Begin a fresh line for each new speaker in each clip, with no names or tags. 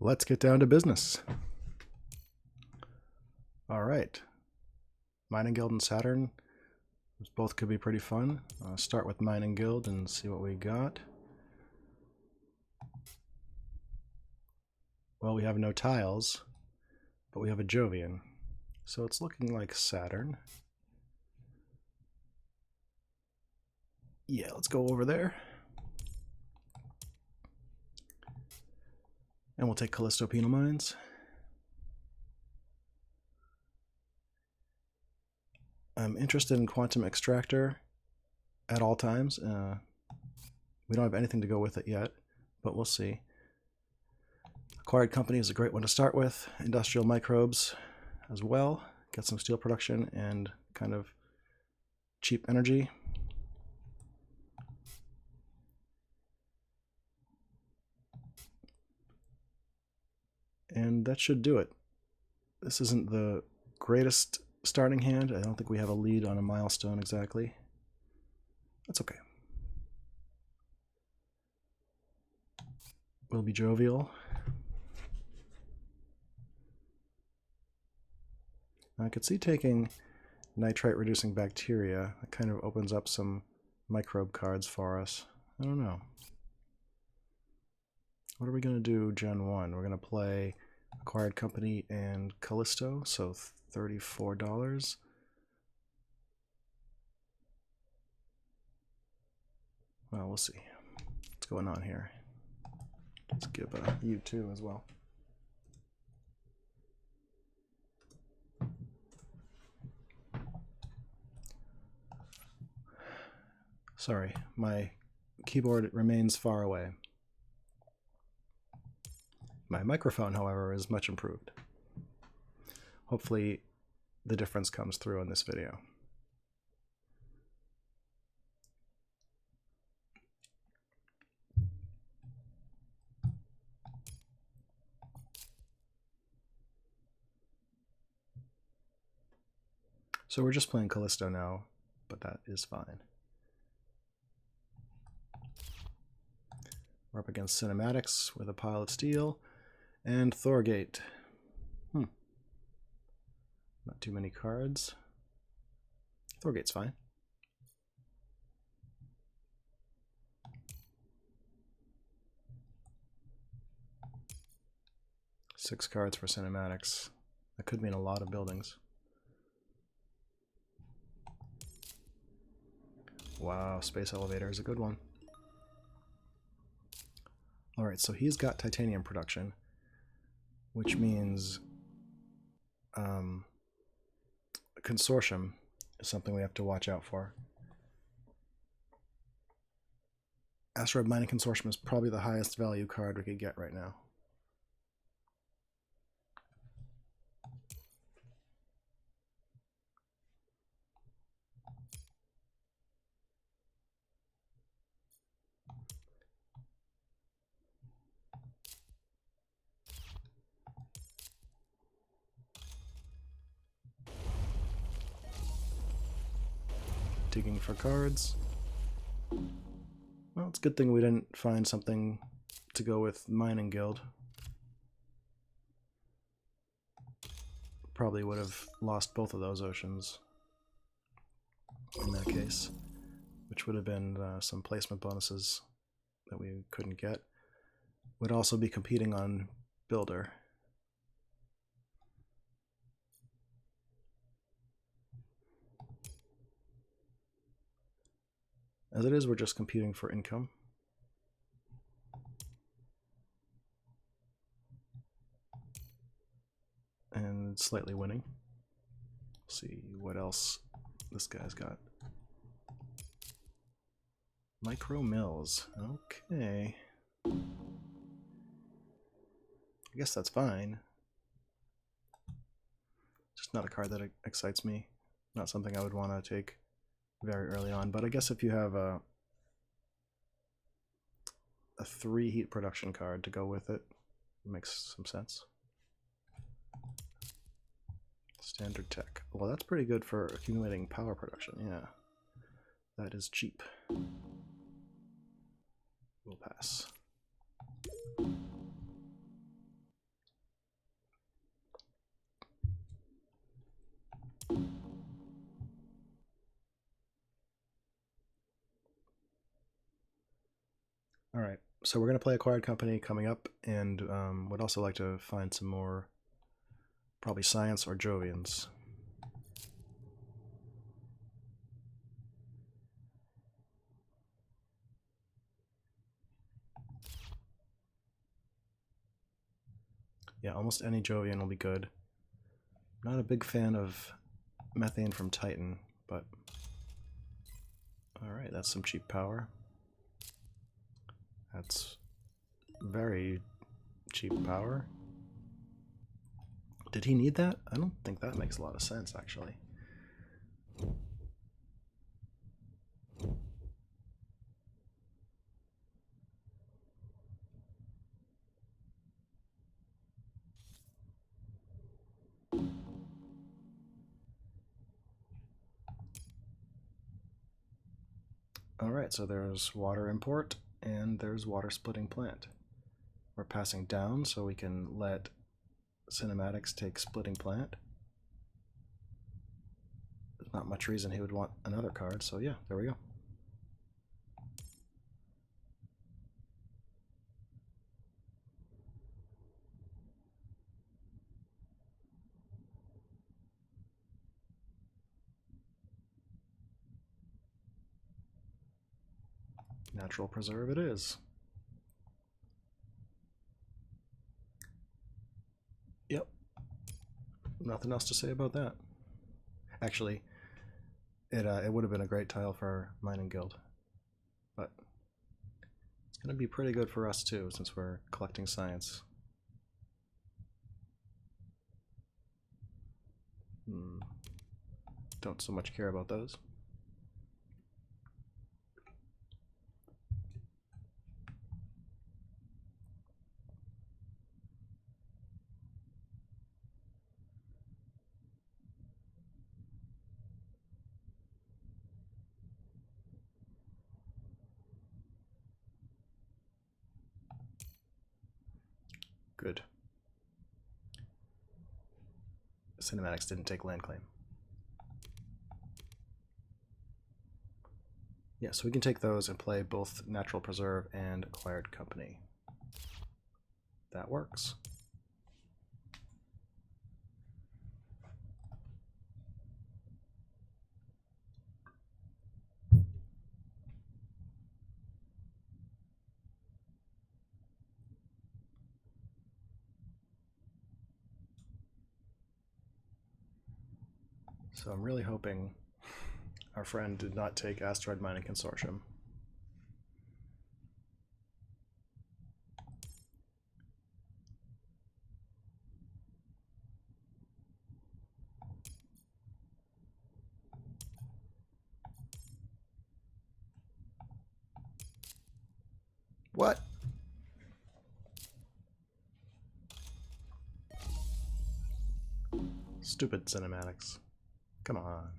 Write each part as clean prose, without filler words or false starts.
Let's get down to business. All right. Mining Guild and Saturn. Both could be pretty fun. I'll start with Mining Guild and see what we got. Well, we have no tiles, but we have a Jovian. So it's looking like Saturn. Yeah, let's go over there. And we'll take Callisto Penal Mines. I'm interested in Quantum Extractor at all times. We don't have anything to go with it yet, but we'll see. Acquired Company is a great one to start with. Industrial Microbes as well. Get some steel production and kind of cheap energy. And that should do it. This isn't the greatest starting hand. I don't think we have a lead on a milestone exactly. That's okay. We'll be jovial. I could see taking nitrite reducing bacteria. That kind of opens up some microbe cards for us. I don't know. What are we going to do Gen 1? We're going to play Acquired Company and Callisto, so $34. Well, we'll see. What's going on here? Let's give a U2 as well. Sorry, my keyboard remains far away. My microphone, however, is much improved. Hopefully the difference comes through in this video. So we're just playing Callisto now, but that is fine. We're up against Cinematics with a pile of steel and Thorgate. Not too many cards. Thorgate's fine. Six cards for Cinematics. That could mean a lot of buildings. Wow, Space Elevator is a good one. Alright, so he's got titanium production, which means a consortium is something we have to watch out for. Asteroid Mining Consortium is probably the highest value card we could get right now. Digging for cards. Well, it's a good thing we didn't find something to go with Mining Guild. Probably would have lost both of those oceans in that case, which would have been some placement bonuses that we couldn't get. Would also be competing on Builder. As it is, we're just competing for income. And slightly winning. Let's see what else this guy's got. Micro Mills. Okay. I guess that's fine. Just not a card that excites me. Not something I would want to take very early on, but I guess if you have a 3 heat production card to go with it, it makes some sense. Standard tech. Well, that's pretty good for accumulating power production, yeah. That is cheap. We'll pass. Alright, so we're going to play Acquired Company coming up, and would also like to find some more, probably Science or Jovians. Yeah, almost any Jovian will be good. Not a big fan of methane from Titan, but alright, that's some cheap power. That's very cheap power. Did he need that? I don't think that makes a lot of sense, actually. Alright, so there's water import, and there's water splitting plant. We're passing down so we can let cinematics take splitting plant. There's not much reason he would want another card, so yeah, there we go. Natural Preserve it is. Yep. Nothing else to say about that. Actually, it would have been a great tile for our mining guild, but it's going to be pretty good for us too, since we're collecting science. Don't so much care about those. Good. Cinematics didn't take land claim. Yeah, so we can take those and play both Natural Preserve and Acquired Company. That works. So I'm really hoping our friend did not take Asteroid Mining Consortium. What? Stupid cinematics. Come on.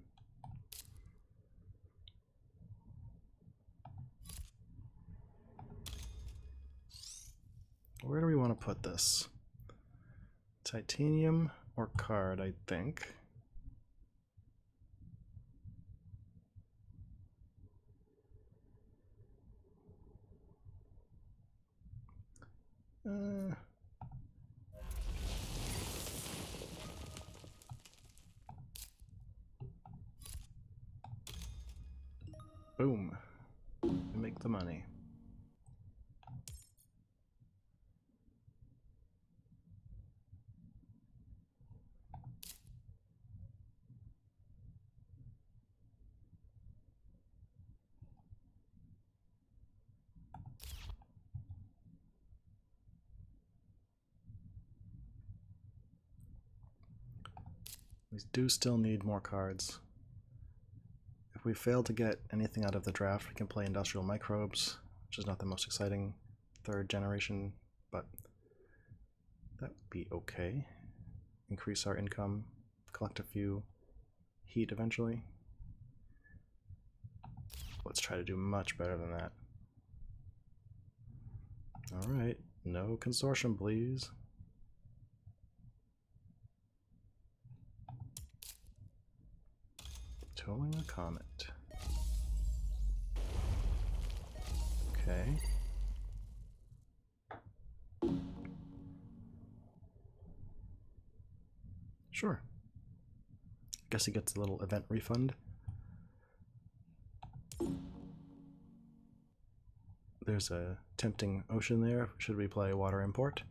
Where do we want to put this? Titanium or card, I think. Boom. Make the money. We do still need more cards. If we fail to get anything out of the draft, we can play Industrial Microbes, which is not the most exciting third generation, but that would be okay. Increase our income, collect a few heat eventually. Let's try to do much better than that. Alright, no consortium, please. Towing a comet. Okay. Sure. Guess he gets a little event refund. There's a tempting ocean there. Should we play water import?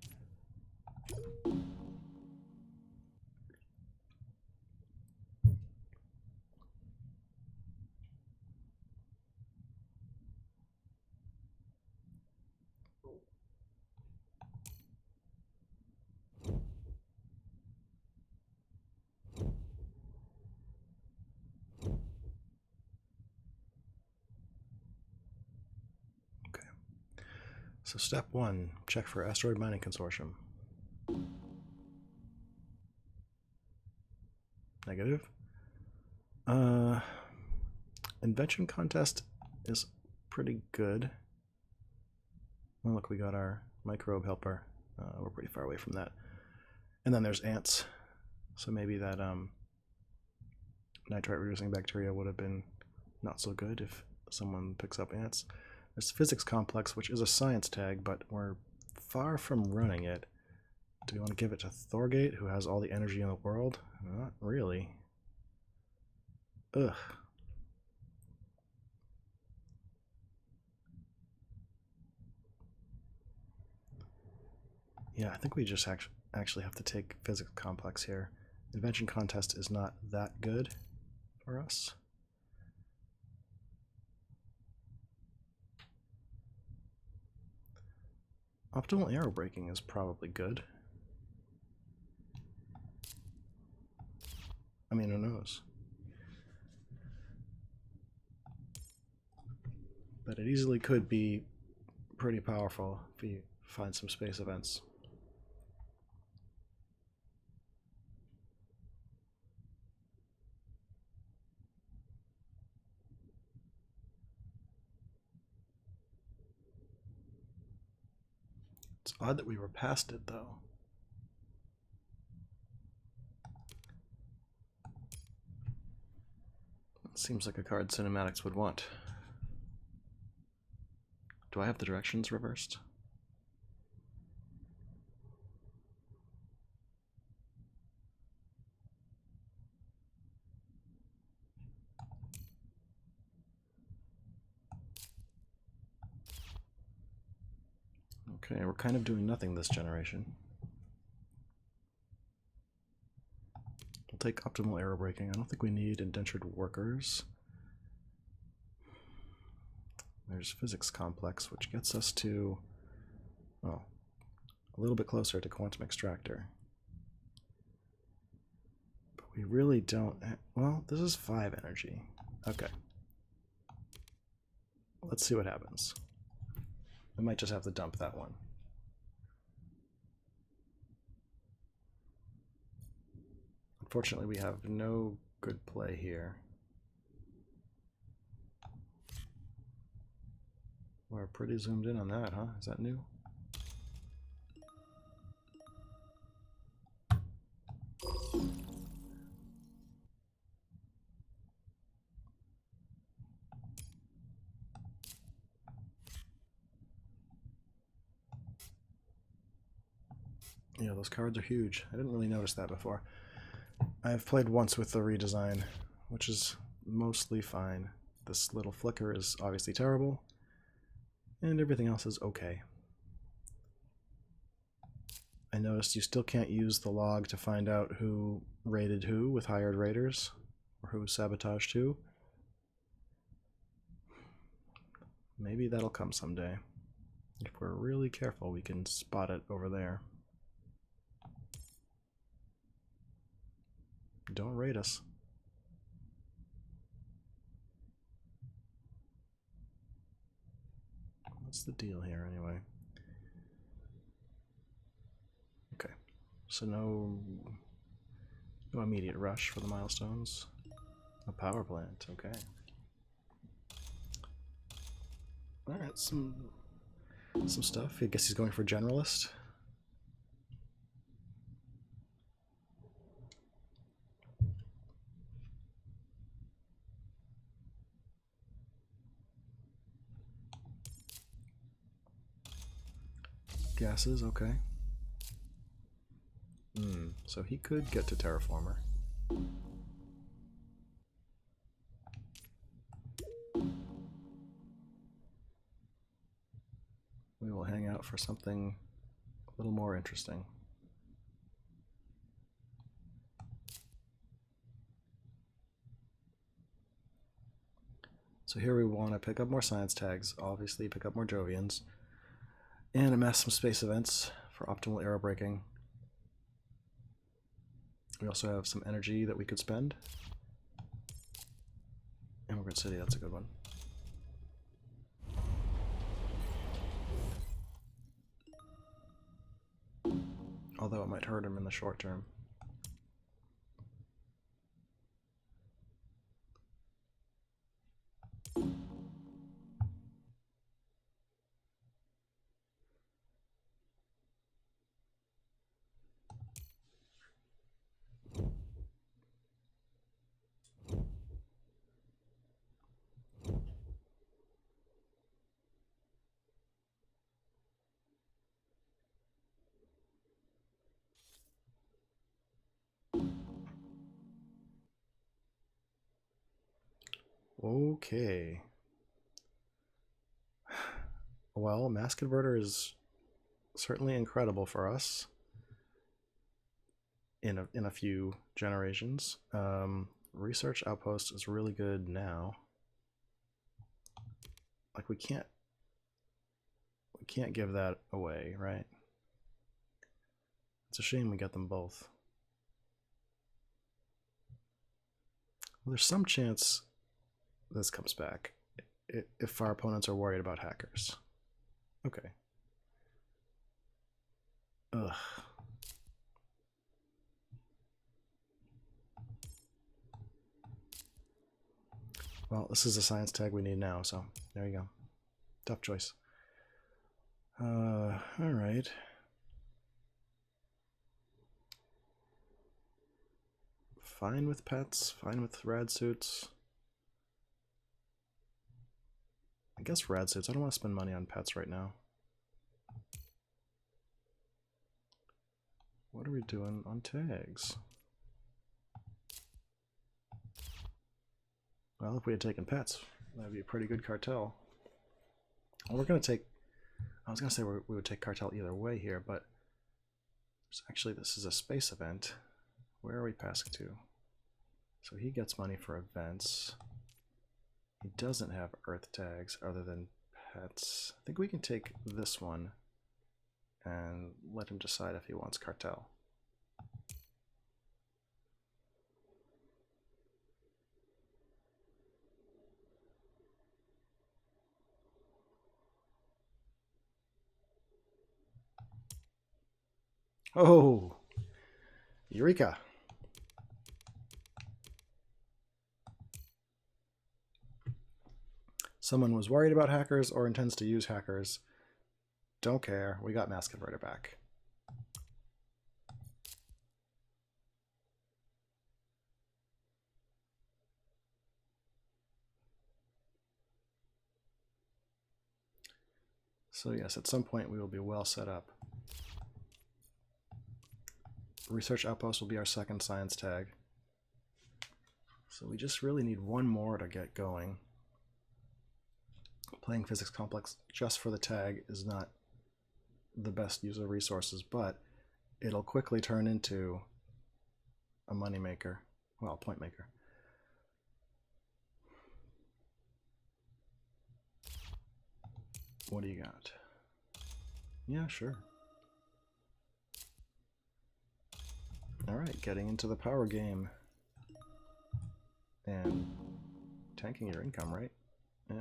So step 1, check for asteroid mining consortium. Negative. Invention contest is pretty good. Well, look, we got our microbe helper. We're pretty far away from that. And then there's ants. So maybe that nitrite reducing bacteria would have been not so good if someone picks up ants. There's physics complex, which is a science tag, but we're far from running it. Do we want to give it to Thorgate, who has all the energy in the world? Not really. Ugh. Yeah, I think we just actually have to take physics complex here. Invention contest is not that good for us. Optimal arrow braking is probably good. I mean, who knows? But it easily could be pretty powerful if you find some space events. It's odd that we were past it, though. It seems like a card cinematics would want. Do I have the directions reversed? Okay, we're kind of doing nothing this generation. We'll take optimal arrow braking. I don't think we need indentured workers. There's physics complex, which gets us to, well, a little bit closer to quantum extractor. But we really don't, well, this is 5 energy. Okay. Let's see what happens. We might just have to dump that one. Unfortunately, we have no good play here. We're pretty zoomed in on that, huh? Is that new? Yeah, those cards are huge. I didn't really notice that before. I've played once with the redesign, which is mostly fine. This little flicker is obviously terrible, and everything else is okay. I noticed you still can't use the log to find out who raided who with hired raiders, or who sabotaged who. Maybe that'll come someday. If we're really careful, we can spot it over there. Don't raid us. What's the deal here, anyway? Okay, so no immediate rush for the milestones. A power plant, okay. Alright, some stuff. I guess he's going for generalist. Gases, okay. So he could get to Terraformer. We will hang out for something a little more interesting. So here we want to pick up more science tags, obviously pick up more Jovians, and amass some space events for optimal aerobraking. We also have some energy that we could spend. Immigrant City, that's a good one. Although it might hurt him in the short term. Okay. Well, mass converter is certainly incredible for us in a few generations. Research outpost is really good now. Like we can't give that away, right? It's a shame we get them both. Well, there's some chance this comes back if our opponents are worried about hackers. Okay. Ugh. Well, this is a science tag we need now, so there you go. Tough choice. All right. Fine with pets, fine with rad suits. I guess rad suits. I don't want to spend money on pets right now. What are we doing on tags? Well, if we had taken pets, that would be a pretty good cartel. Well, we're going to take... I was going to say we would take cartel either way here, but actually this is a space event. Where are we passing to? So he gets money for events. He doesn't have Earth tags other than pets. I think we can take this one and let him decide if he wants cartel. Oh, Eureka! Someone was worried about hackers or intends to use hackers. Don't care. We got mass converter back. So yes, at some point we will be well set up. Research outpost will be our second science tag. So we just really need one more to get going. Playing physics complex just for the tag is not the best use of resources, but it'll quickly turn into a money maker. Well, point maker. What do you got? Yeah, sure. All right, getting into the power game. And tanking your income, right? Yeah.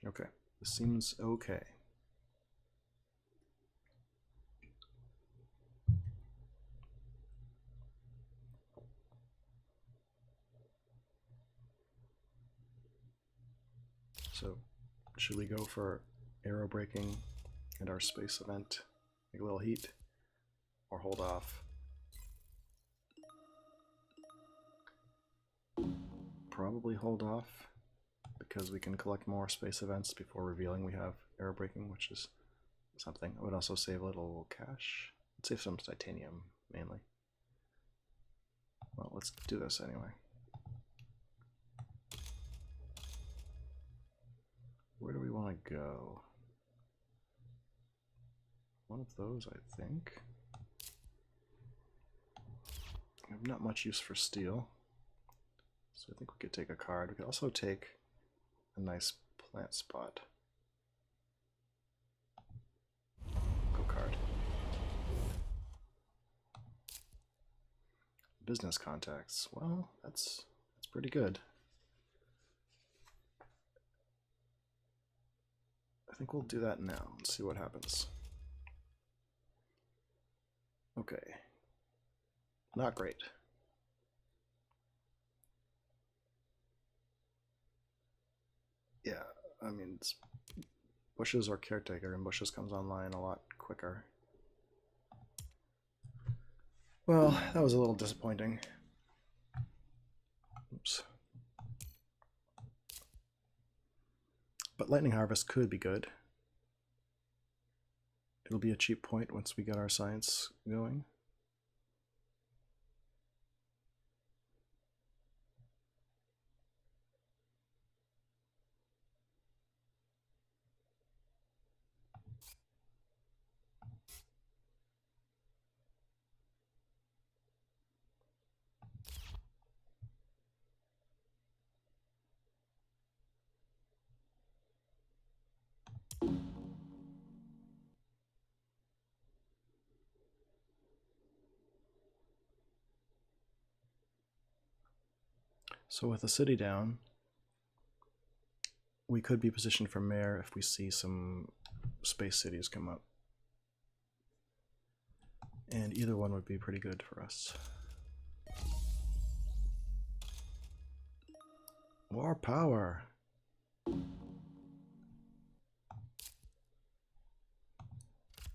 Okay, this seems okay. So, should we go for aero braking and our space event? Make a little heat? Or hold off? Probably hold off, because we can collect more space events before revealing we have error breaking, which is something. It would also save a little cash. It'd save some titanium, mainly. Well, let's do this anyway. Where do we want to go? One of those, I think. I have not much use for steel, so I think we could take a card. We could also take a nice plant spot. Go card. Business contacts. Well, that's pretty good. I think we'll do that now and see what happens. Okay. Not great. Yeah, I mean, it's bushes or caretaker, and bushes comes online a lot quicker. Well, that was a little disappointing. Oops. But lightning harvest could be good. It'll be a cheap point once we get our science going. So with the city down, we could be positioned for mayor if we see some space cities come up. And either one would be pretty good for us. War power!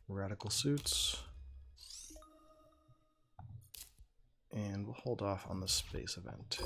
Radical suits. And we'll hold off on the space event.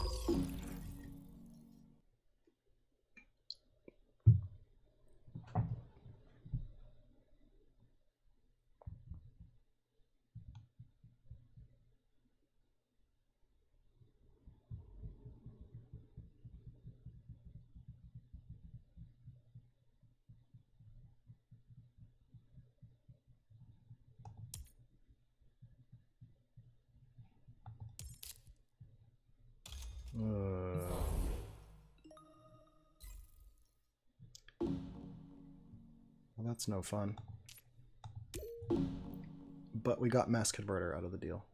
Well, that's no fun. But we got mass converter out of the deal.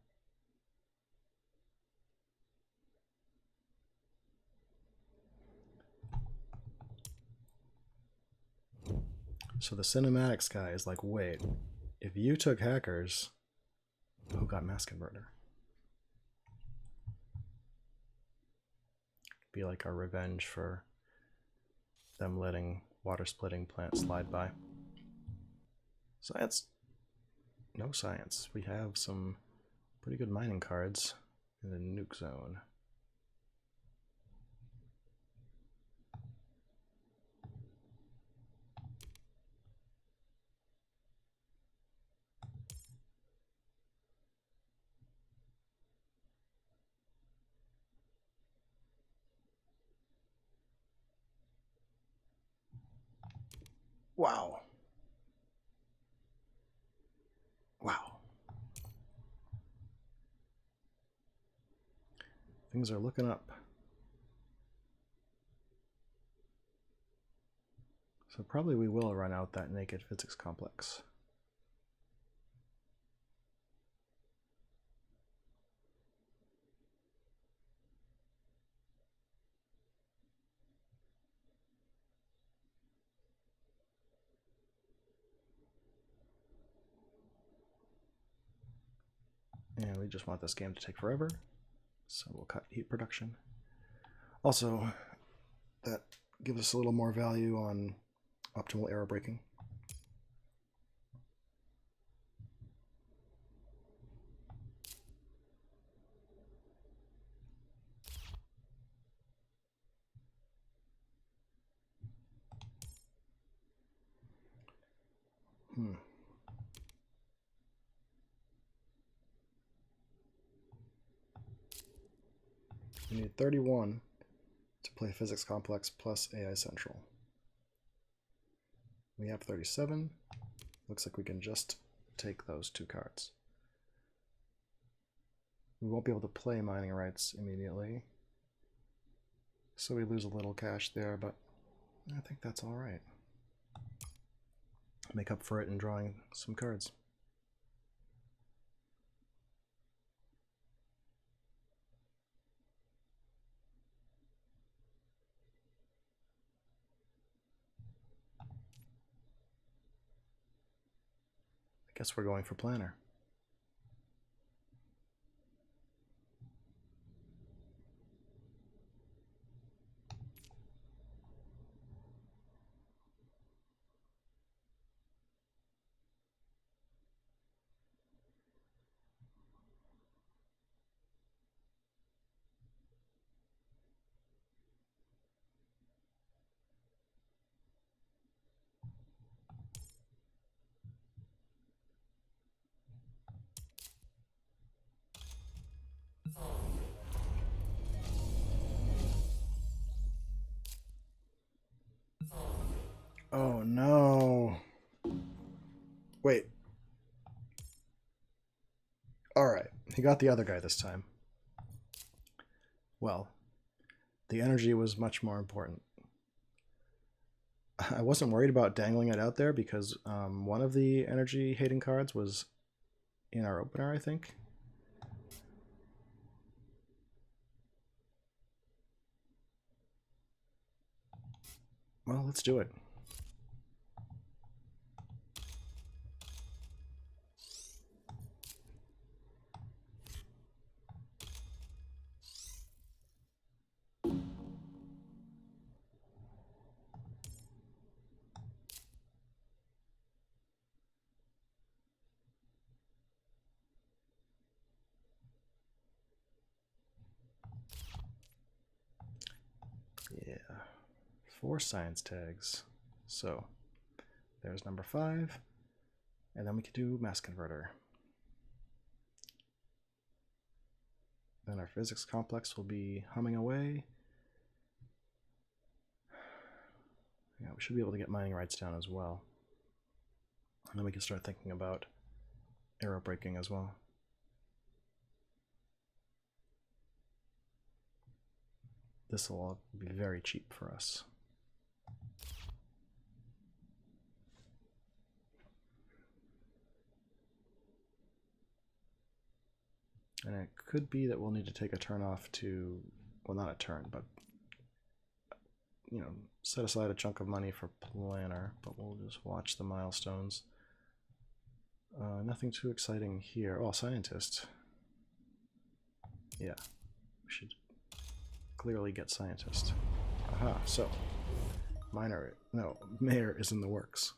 So the cinematics guy is like, wait, if you took hackers, who got mass converter? Be like our revenge for them letting water splitting plants slide by. Science? No science. We have some pretty good mining cards in the nuke zone. Wow. Wow. Things are looking up. So probably we will run out that naked physics complex. And we just want this game to take forever, so we'll cut heat production. Also, that gives us a little more value on optimal error breaking. We need 31 to play Physics Complex plus AI Central. We have 37. Looks like we can just take those 2 cards. We won't be able to play mining rights immediately, so we lose a little cash there, but I think that's all right. Make up for it in drawing some cards. I guess we're going for planner. Oh no. Wait. Alright, he got the other guy this time. Well, the energy was much more important. I wasn't worried about dangling it out there because one of the energy hating cards was in our opener, I think. Well, let's do it. Yeah, 4 science tags. So there's number 5, and then we could do mass converter. Then our physics complex will be humming away. Yeah, we should be able to get mining rights down as well. And then we can start thinking about arrow breaking as well. This will be very cheap for us. And it could be that we'll need to take a turn off to, well, not a turn, but, you know, set aside a chunk of money for planner, but we'll just watch the milestones. Nothing too exciting here. Oh, scientist. Yeah, we should clearly get scientist. Aha, so mayor is in the works.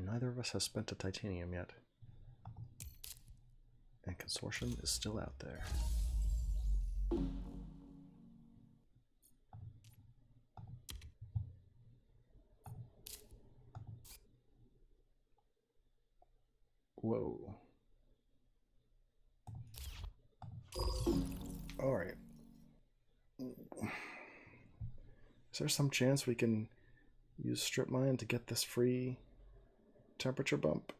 Neither of us has spent a titanium yet. And consortium is still out there. Whoa. All right. Is there some chance we can use strip mine to get this free temperature bump?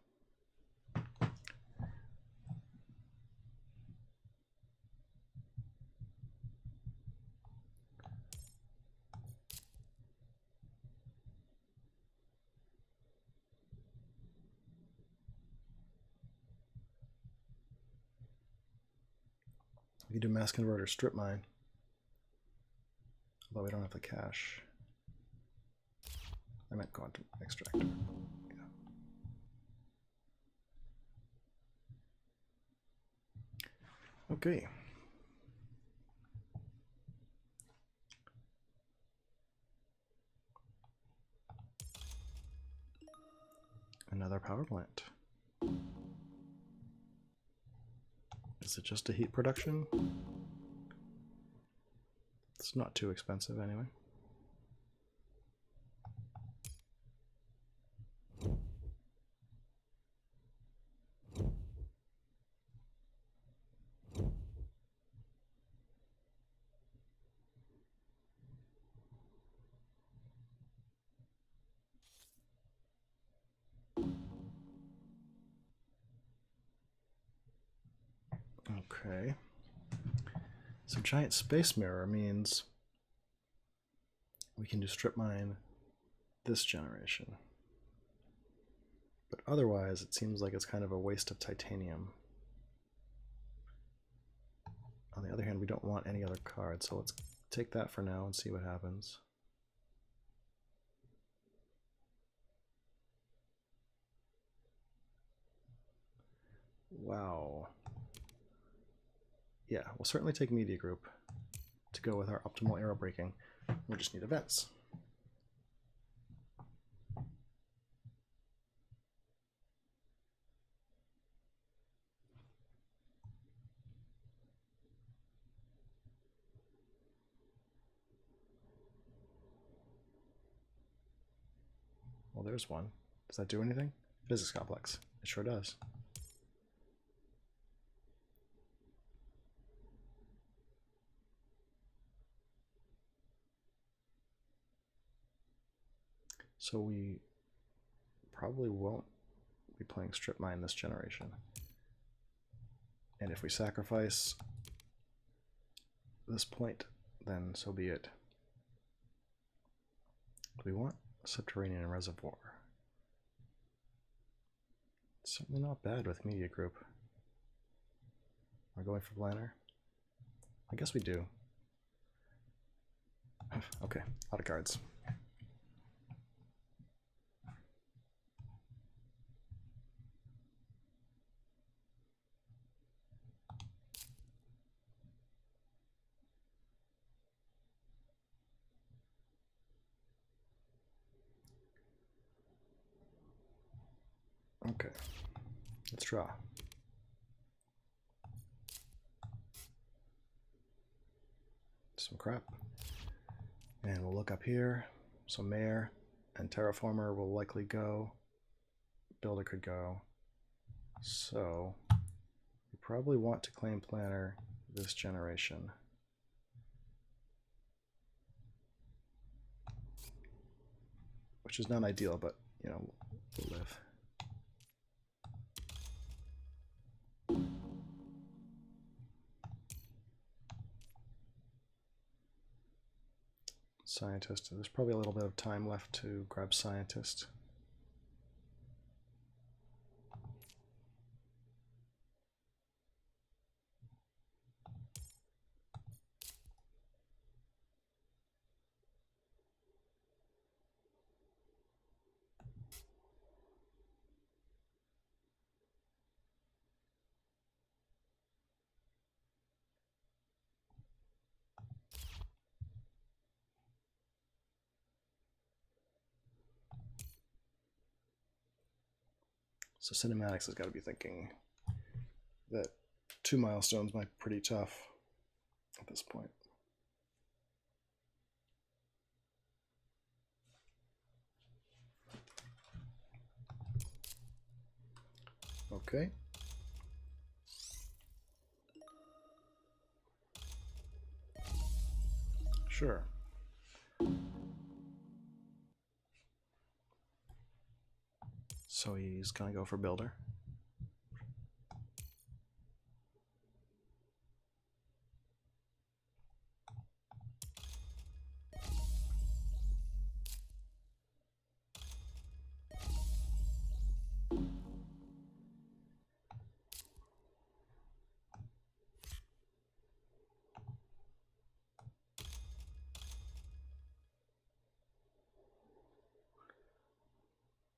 We can do mass converter strip mine, although we don't have the cash. I meant quantum extractor. Yeah. Okay. Another power plant. Is it just a heat production? It's not too expensive anyway. Okay. So giant space mirror means we can do strip mine this generation. But otherwise, it seems like it's kind of a waste of titanium. On the other hand, we don't want any other cards, so let's take that for now and see what happens. Wow. Yeah, we'll certainly take media group to go with our optimal arrow breaking. We just need events. Well, there's one. Does that do anything? Physics complex. It sure does. So we probably won't be playing strip mine this generation. And if we sacrifice this point, then so be it. We want a subterranean reservoir. It's certainly not bad with media group. We're going for planner? I guess we do. Okay, a lot of cards. Okay, let's draw. Some crap. And we'll look up here. So Mayor and Terraformer will likely go. Builder could go. So we probably want to claim planner this generation. Which is not ideal, but you know, we'll live. Scientist. There's probably a little bit of time left to grab Scientist. So Cinematics has got to be thinking that 2 milestones might be pretty tough at this point. Okay. Sure. So he's gonna go for builder.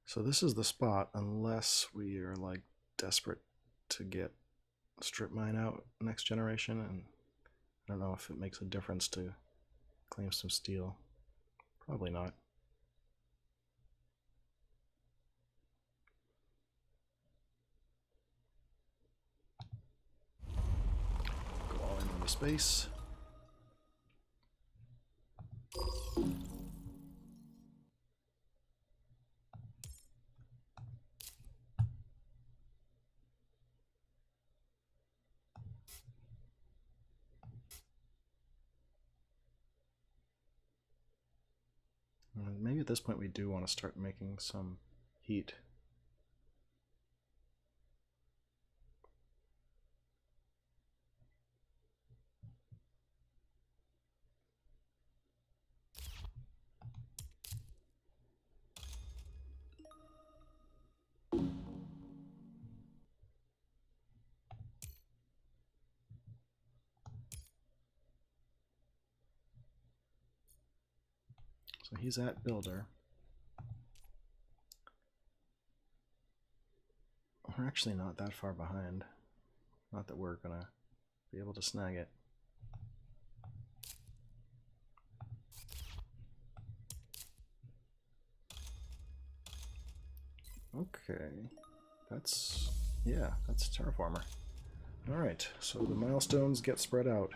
So this is the spot, unless we are like desperate to get strip mine out next generation, and I don't know if it makes a difference to claim some steel. Probably not. space. And maybe at this point we do want to start making some heat. So he's at builder. We're actually not that far behind. Not that we're gonna be able to snag it. Okay, that's Terraformer. All right, so the milestones get spread out.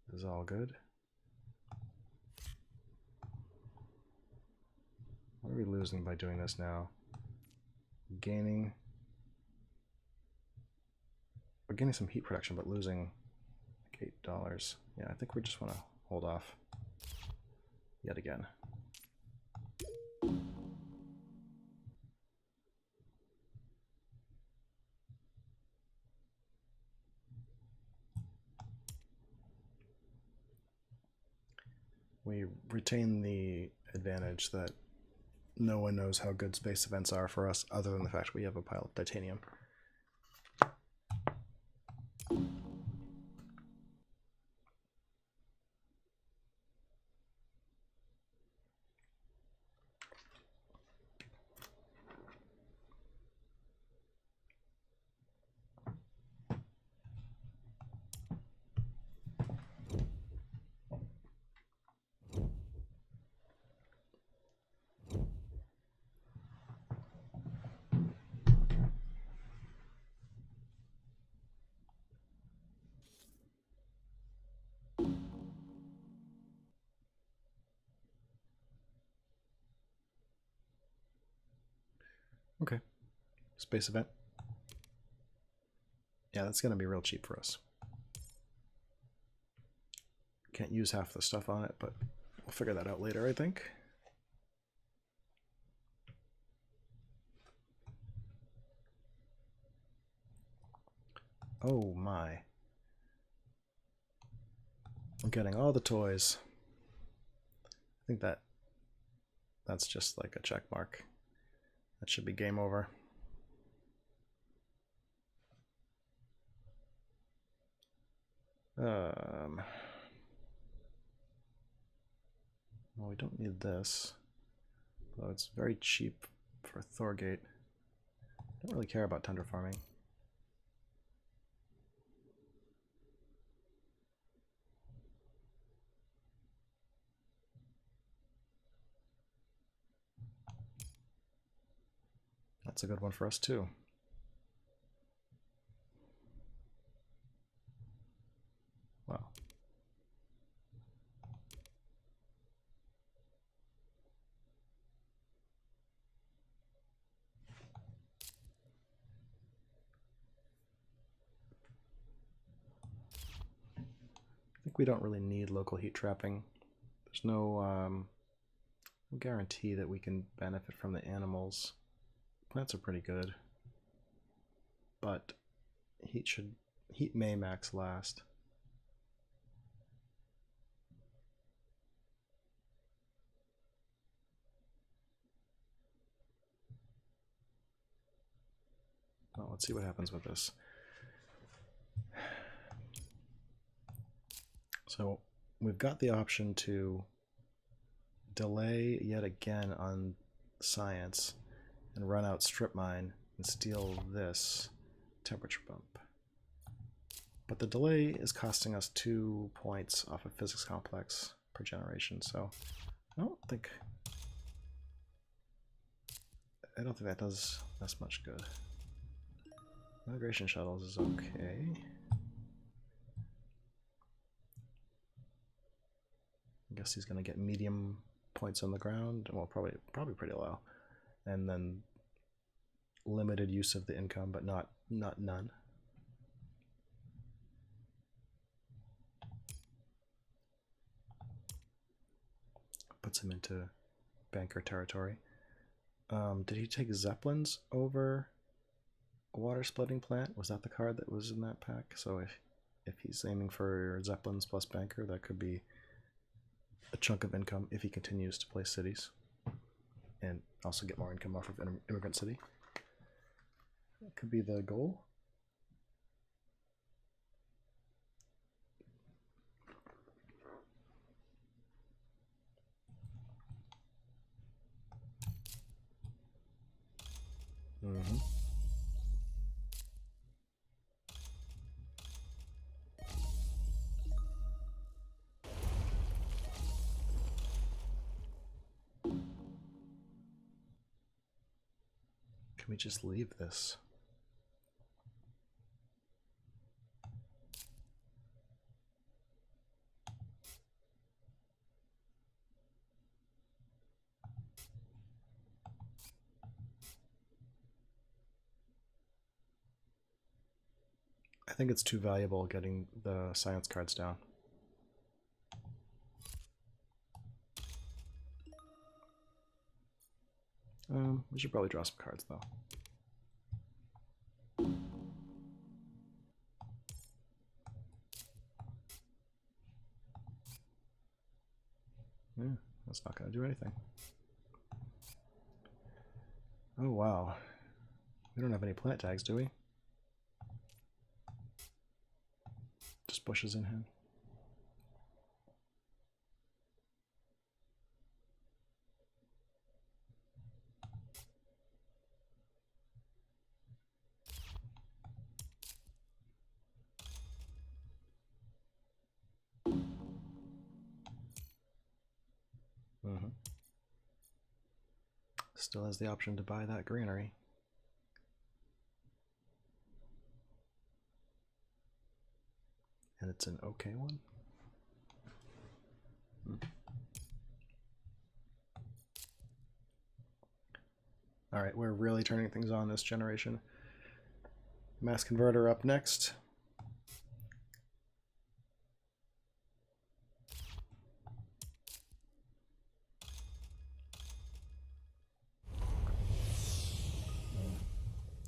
This is all good. What are we losing by doing this now? Gaining. We're getting some heat production, but losing like $8. Yeah, I think we just want to hold off yet again. We retain the advantage that no one knows how good space events are for us other than the fact we have a pile of titanium. Okay. Space event. Yeah, that's going to be real cheap for us. Can't use half the stuff on it, but we'll figure that out later, I think. Oh my. I'm getting all the toys. I think that's just like a check mark. That should be game over. Well, we don't need this. Though it's very cheap for Thorgate. Don't really care about Terraforming. That's a good one for us too. Wow. I think we don't really need local heat trapping. There's no guarantee that we can benefit from the animals. Plants are pretty good, but heat may max last. Well, let's see what happens with this. So we've got the option to delay yet again on science and run out strip mine and steal this temperature bump. But the delay is costing us 2 points off of physics complex per generation, so I don't think that does as much good. Migration shuttles is okay. I guess he's going to get medium points on the ground. Well, probably pretty low. And then limited use of the income, but not none. Puts him into banker territory. Did he take Zeppelins over a water splitting plant? Was that the card that was in that pack? So if he's aiming for Zeppelins plus banker, that could be a chunk of income if he continues to play cities, and also get more income off of Immigrant City. That could be the goal. Mm-hmm. Can we just leave this? I think it's too valuable getting the science cards down. We should probably draw some cards though. Yeah, that's not going to do anything. Oh wow. We don't have any plant tags, do we? Just bushes in hand. Mm-hmm. Still has the option to buy that greenery. And it's an okay one. All right, we're really turning things on this generation. Mass converter up next.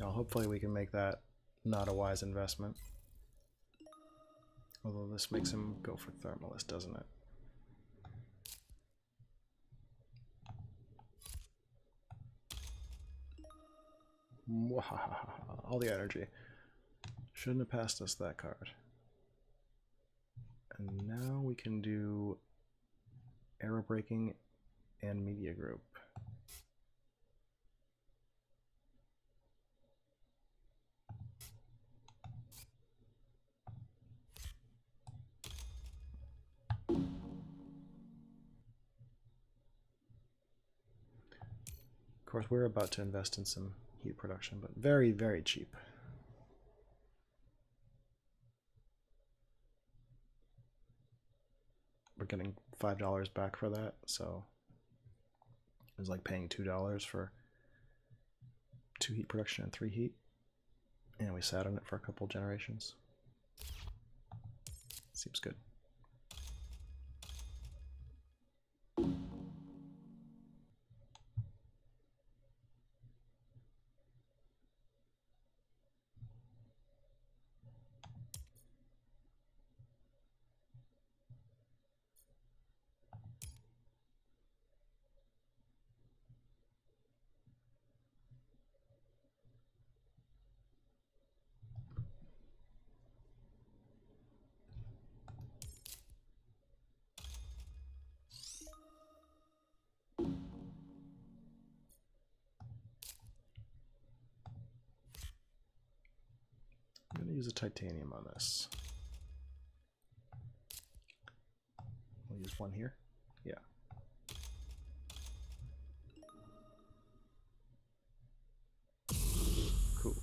Now, hopefully we can make that not a wise investment. Although this makes him go for Thermalist, doesn't it? All the energy. Shouldn't have passed us that card. And now we can do arrow breaking and media group. Of course, we're about to invest in some heat production, but very, very cheap. We're getting $5 back for that, so it was like paying $2 for 2 heat production and 3 heat. And we sat on it for a couple generations. Seems good. I'm going to use a titanium on this. We'll use one here. Yeah. Cool.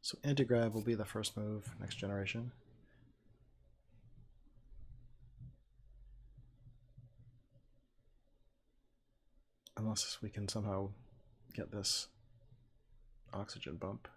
So anti-grav will be the first move next generation. Unless we can somehow get this oxygen bump.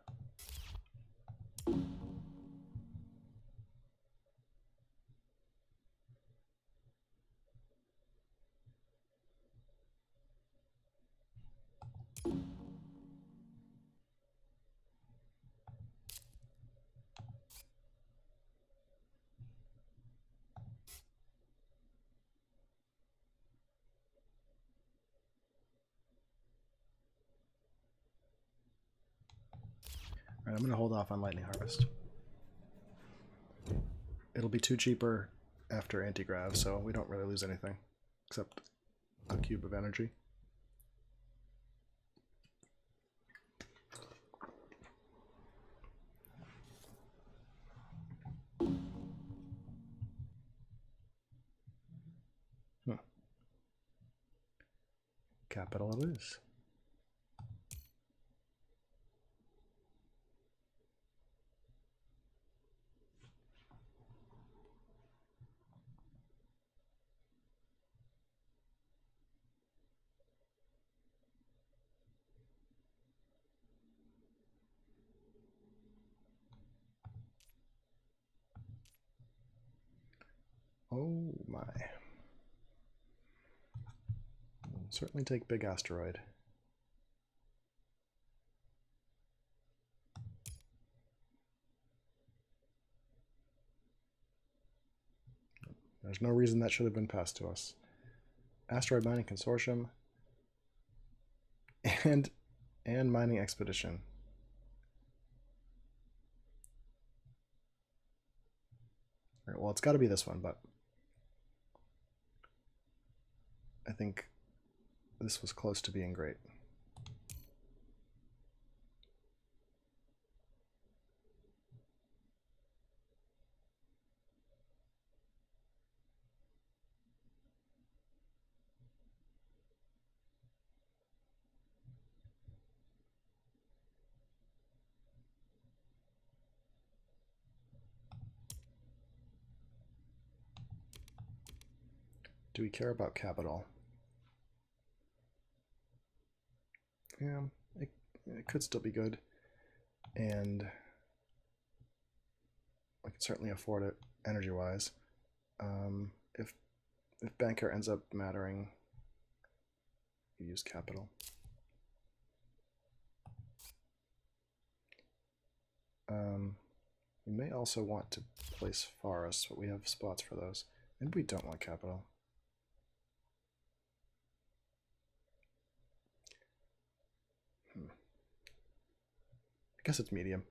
Alright, I'm going to hold off on Lightning Harvest. It'll be too cheaper after anti-grav, so we don't really lose anything, except a cube of energy. Capital it is. Oh my. We'll certainly take big asteroid. There's no reason that should have been passed to us. Asteroid Mining Consortium and Mining Expedition. All right, well, it's got to be this one, but I think this was close to being great. Do we care about capital? Yeah, it could still be good. And I can certainly afford it energy-wise. If banker ends up mattering, you use capital. We may also want to place forests, but we have spots for those. Maybe we don't want capital. I guess it's medium.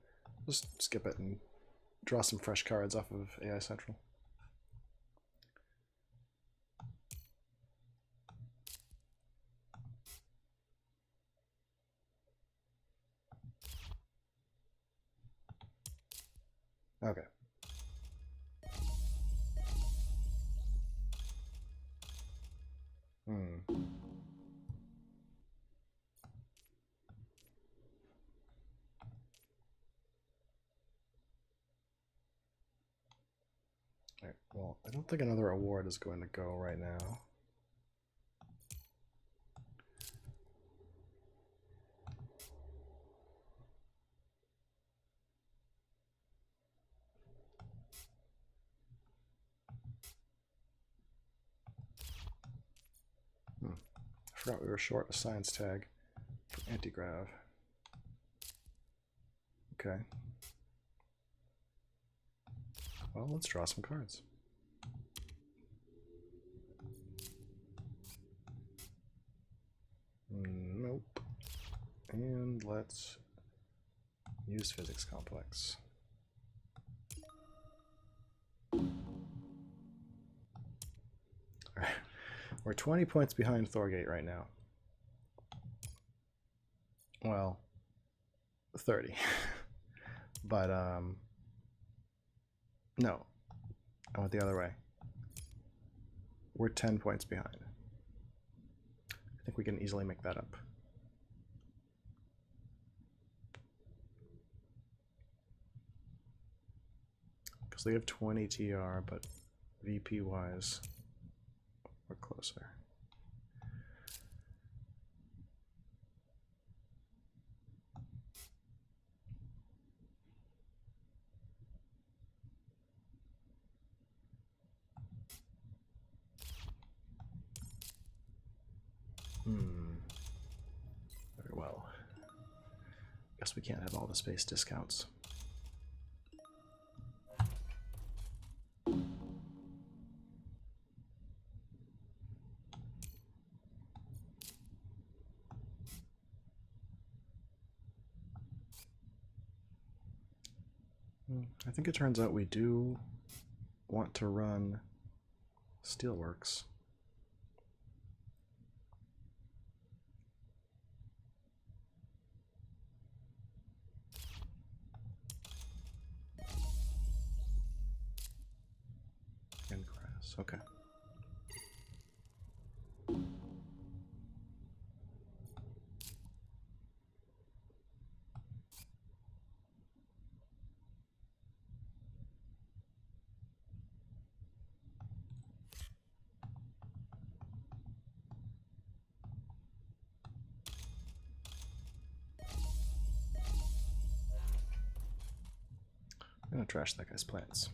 Just skip it and draw some fresh cards off of AI Central. Okay. Alright, well, I don't think another award is going to go right now. I forgot we were short a science tag for anti-grav. Okay. Well, let's draw some cards. Nope. And let's use physics complex. Alright. We're 20 points behind Thorgate right now. Well, 30. But, no. I went the other way. We're 10 points behind. I think we can easily make that up. So they have 20 TR, but VP wise, we're closer. Very well. Guess we can't have all the space discounts. I think it turns out we do want to run Steelworks. And grass, okay. I'm gonna trash that guy's plants.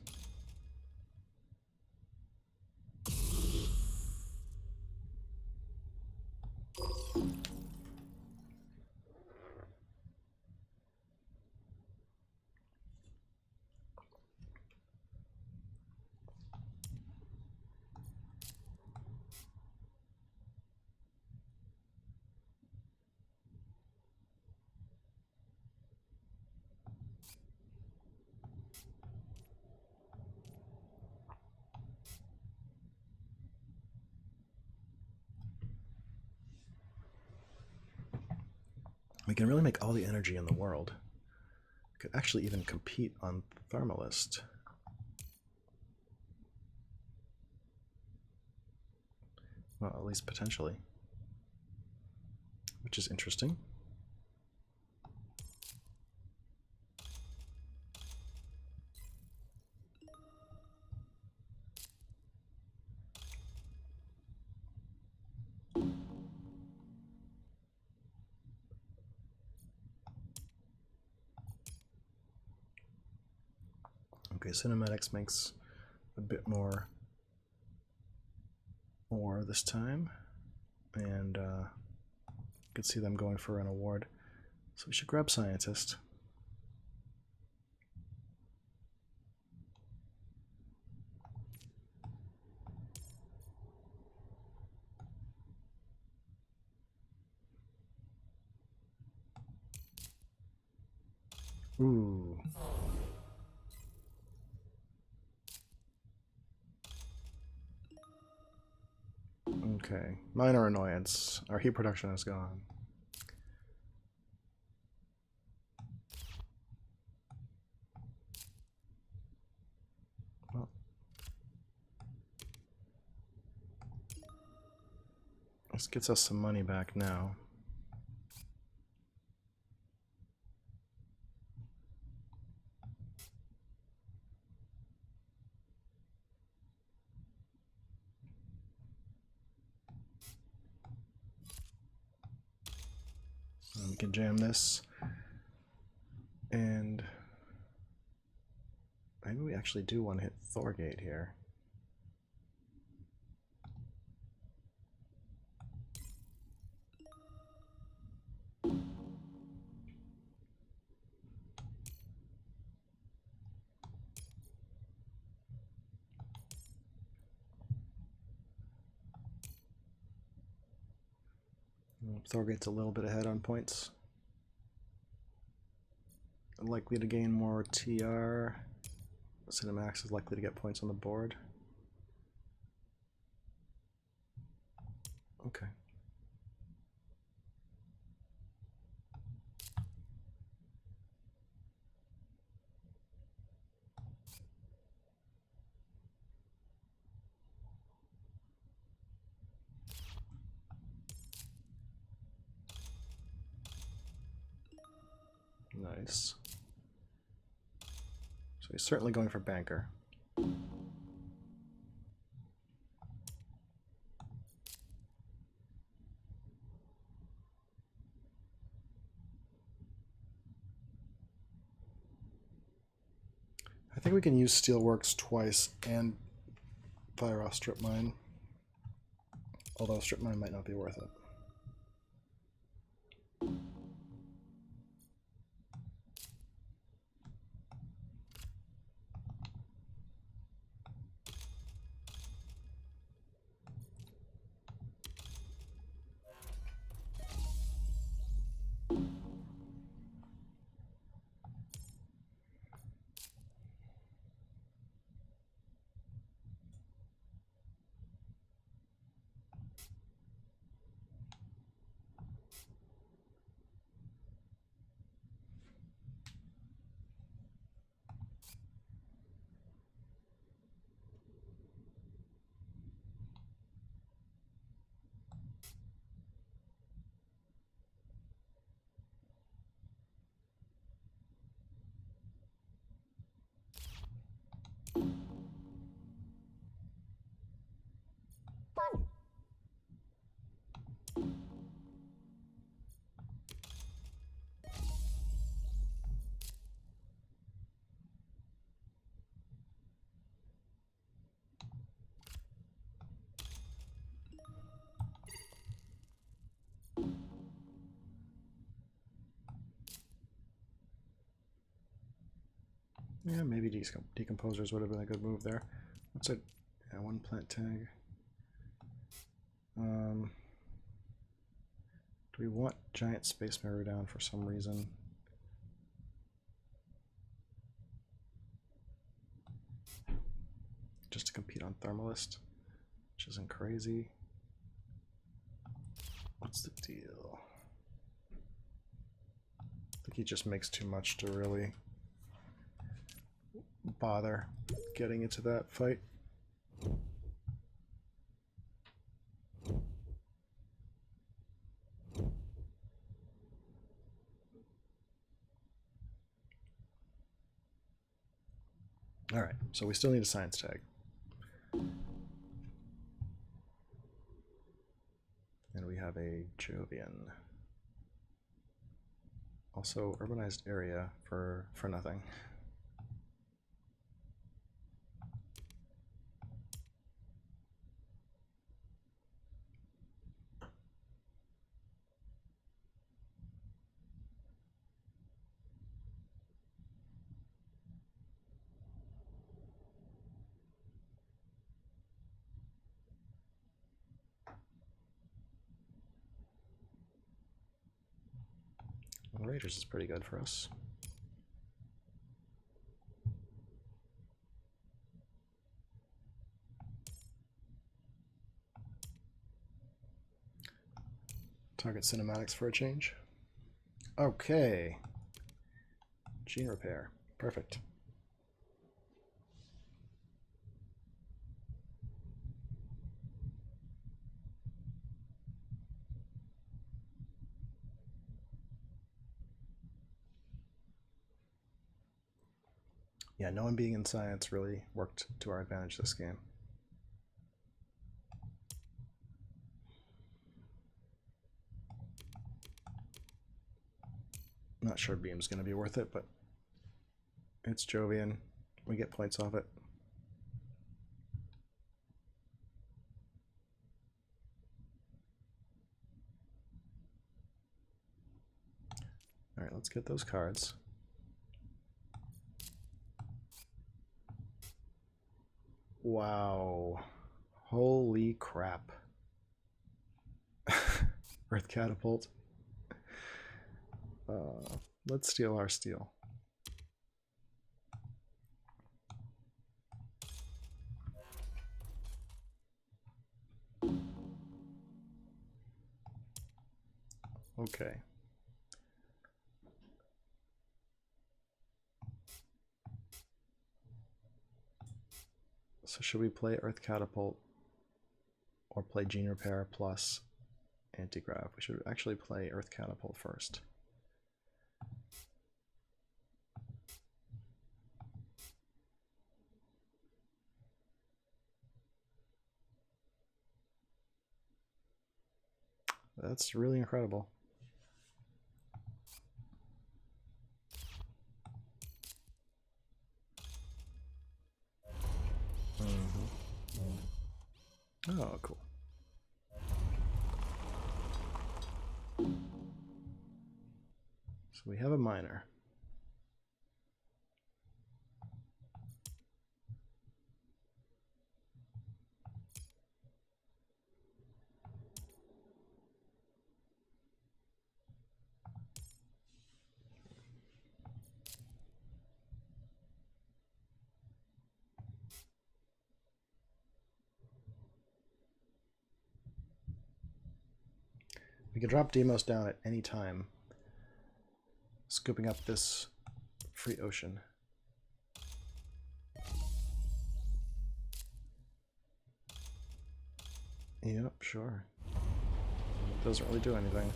We can really make all the energy in the world. We could actually even compete on Thermalist. Well, at least potentially. Which is interesting. Okay, cinematics makes a bit more ore this time, and you can see them going for an award. So we should grab scientist. Ooh. Okay, minor annoyance. Our heat production is gone. Well, this gets us some money back now. We can jam this, and maybe we actually do want to hit Thorgate here. Thorgate's a little bit ahead on points. Likely to gain more TR. Cinemax is likely to get points on the board. Okay. Nice. So he's certainly going for banker. I think we can use Steelworks twice and fire off Strip Mine. Although Strip Mine might not be worth it. Yeah, maybe decomposers would have been a good move there. What's it? Yeah, one plant tag. Do we want giant space mirror down for some reason? Just to compete on Thermalist, which isn't crazy. What's the deal? I think he just makes too much to really bother getting into that fight. All right, so we still need a science tag. And we have a Jovian. Also, urbanized area for nothing. Well, Raiders is pretty good for us. Target cinematics for a change. Okay. Gene repair. Perfect. Yeah, no one being in science really worked to our advantage this game. Not sure Beam's going to be worth it, but it's Jovian. We get points off it. All right, let's get those cards. Wow. Holy crap. Earth Catapult. Let's steal our steel. Okay. So should we play Earth Catapult or play Gene Repair plus Anti-Grav? We should actually play Earth Catapult first. That's really incredible. Oh, cool. So we have a miner. We can drop Demos down at any time, scooping up this free ocean. Yep, sure. It doesn't really do anything.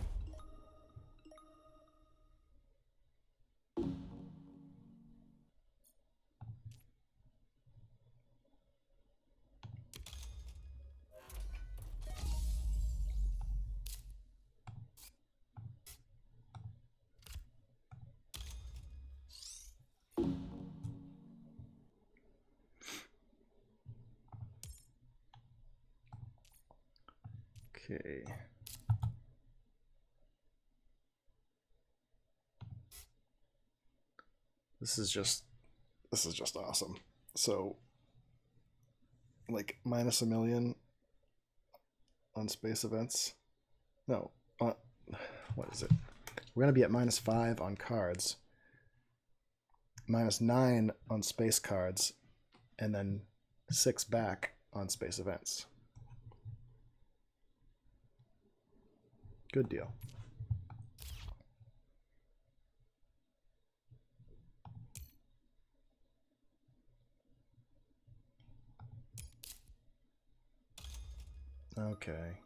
Okay. This is just awesome. So like minus a million on space events. No, what is it? We're gonna be at -5 on cards, -9 on space cards, and then 6 back on space events. Good deal. Okay.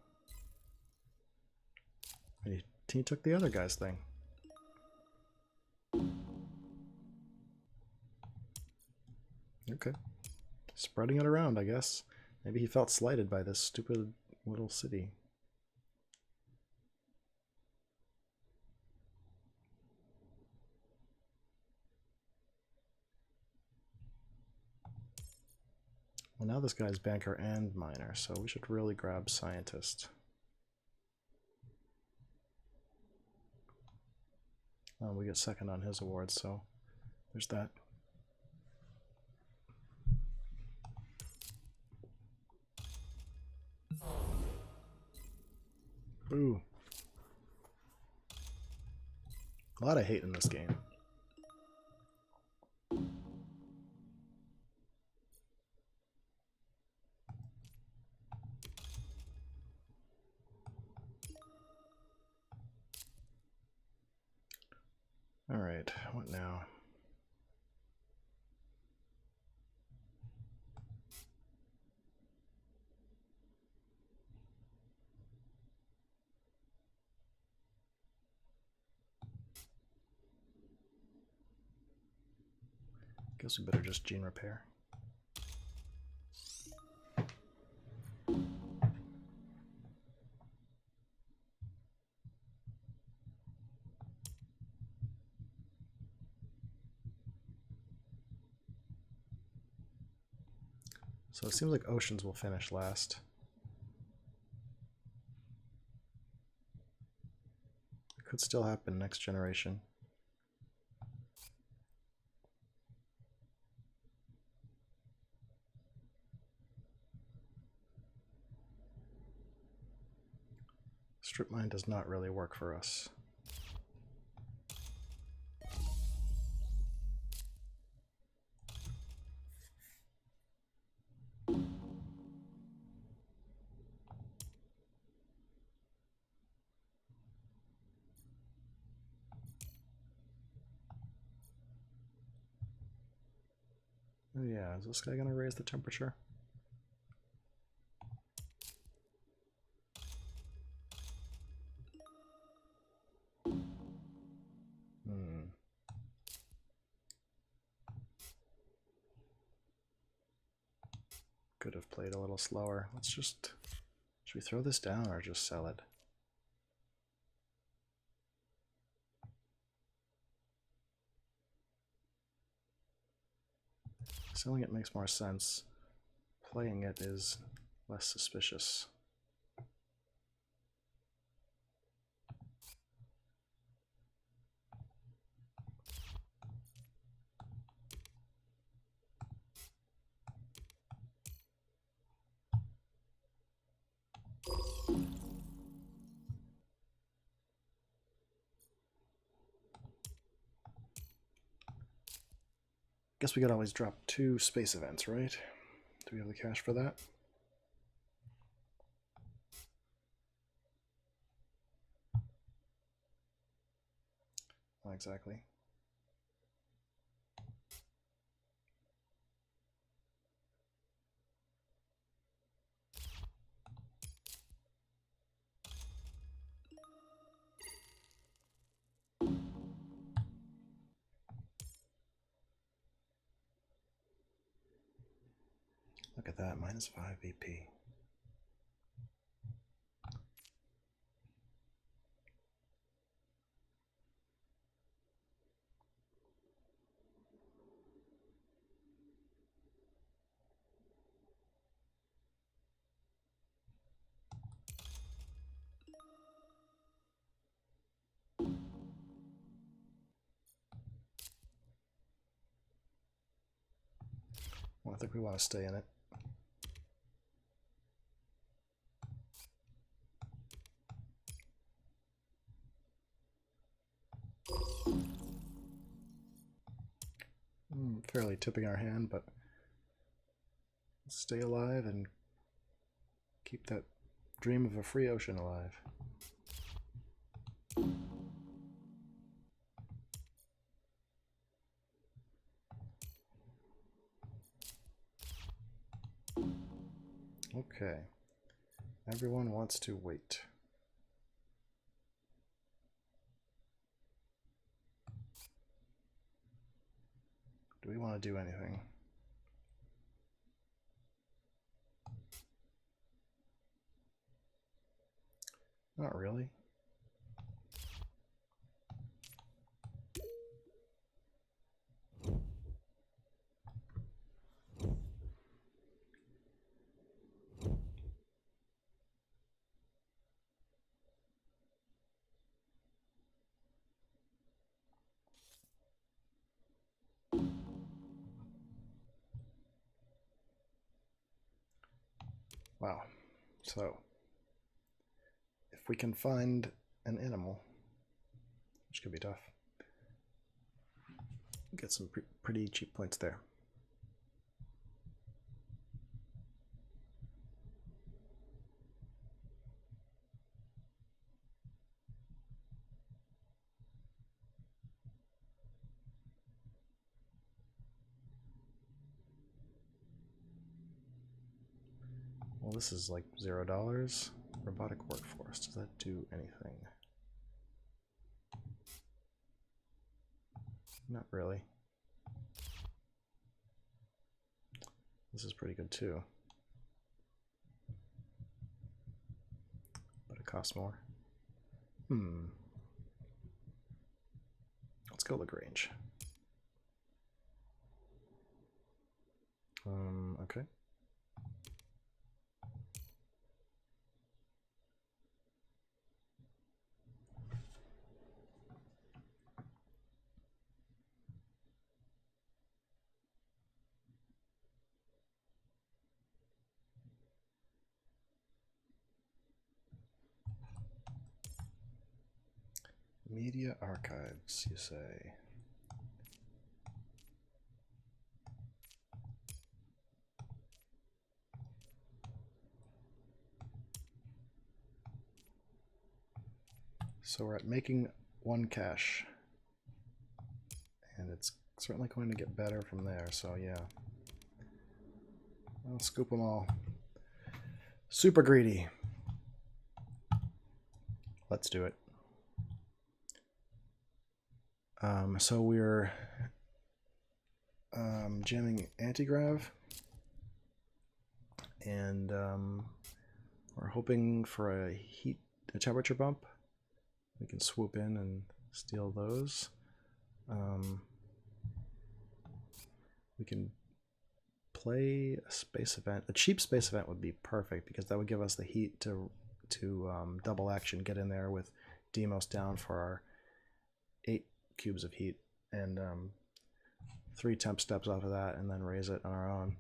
He took the other guy's thing. Okay. Spreading it around, I guess. Maybe he felt slighted by this stupid little city. Well, now this guy's banker and miner, so we should really grab scientist. We get second on his award, so there's that. Ooh. A lot of hate in this game. All right, what now? Guess we better just gene repair. So it seems like oceans will finish last. It could still happen next generation. Strip mine does not really work for us. Oh yeah, is this guy gonna raise the temperature? Could have played a little slower. Let's just... Should we throw this down or just sell it? Selling it makes more sense. Playing it is less suspicious. Guess we could always drop 2 space events, right? Do we have the cash for that? Not exactly. Look at that, minus 5 VP. Well, I think we want to stay in it. Fairly tipping our hand, but stay alive and keep that dream of a free ocean alive. Okay. Everyone wants to wait. Do we want to do anything? Not really. Wow. So, if we can find an animal, which could be tough, get some pretty cheap points there. Well, this is like $0. Robotic workforce, does that do anything? Not really. This is pretty good too. But it costs more. Let's go Lagrange. Okay. Media archives, you say? So we're at making 1 cache. And it's certainly going to get better from there, so yeah. I'll scoop them all. Super greedy. Let's do it. So we're jamming anti-grav, and we're hoping for a temperature bump. We can swoop in and steal those. We can play a space event. A cheap space event would be perfect because that would give us the heat to double action, get in there with Demos down for our 8 cubes of heat and 3 temp steps off of that, and then raise it on our own.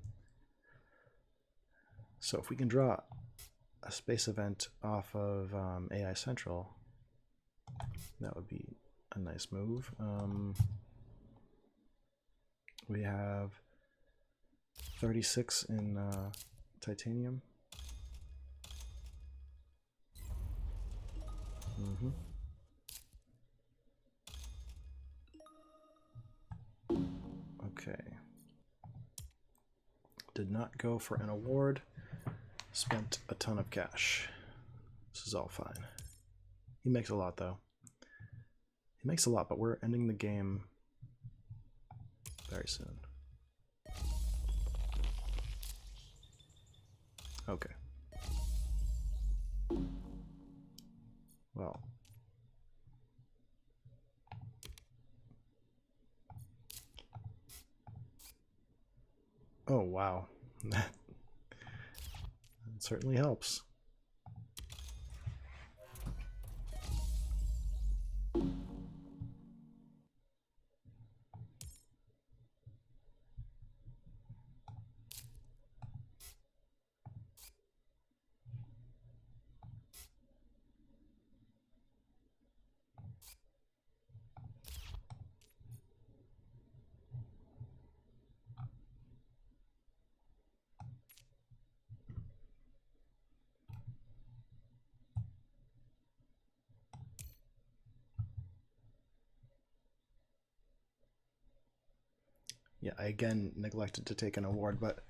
So if we can draw a space event off of AI Central, that would be a nice move. We have 36 in titanium. Okay. Did not go for an award. Spent a ton of cash. This is all fine. He makes a lot though. He makes a lot, but we're ending the game very soon. Okay. Well. Oh, wow. That certainly helps. Yeah, I again neglected to take an award, but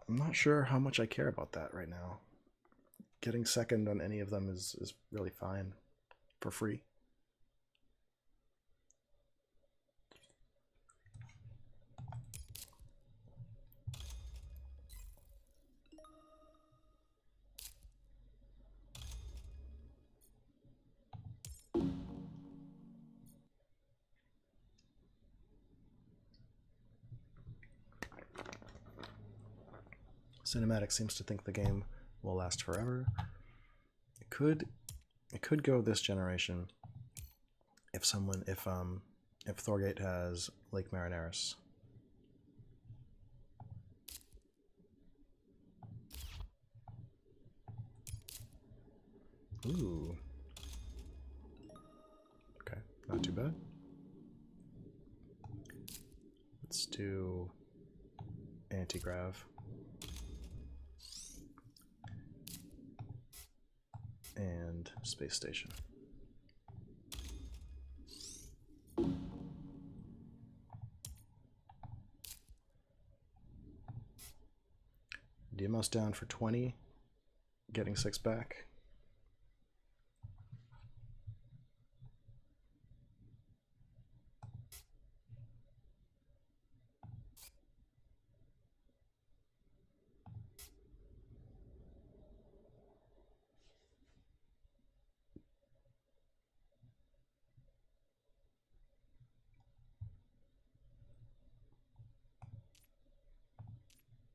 I'm not sure how much I care about that right now. Getting second on any of them is really fine for free. Cinematic seems to think the game will last forever. It could go this generation if Thorgate has Lake Marineris. Ooh. Okay, not too bad. Let's do anti-grav. And space station. Demos down for 20, getting 6 back.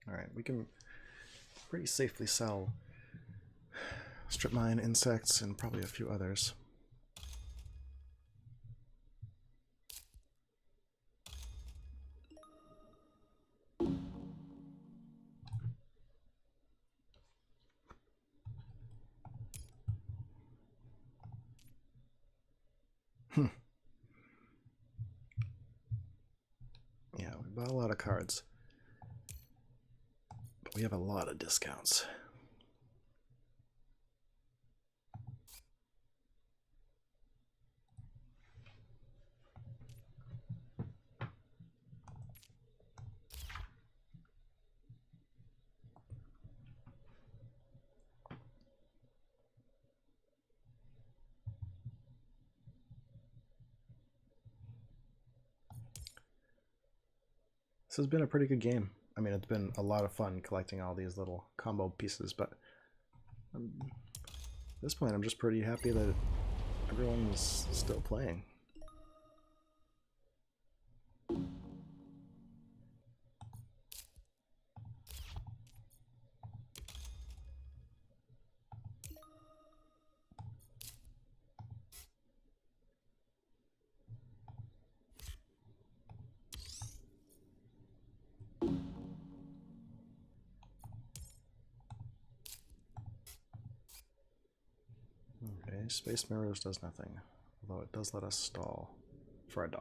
All right, we can pretty safely sell strip mine, insects, and probably a few others. Yeah, we bought a lot of cards. But we have a lot of discounts. This has been a pretty good game. I mean, it's been a lot of fun collecting all these little combo pieces, but at this point, I'm just pretty happy that everyone's still playing. Okay, Space Mirrors does nothing, although it does let us stall for $1.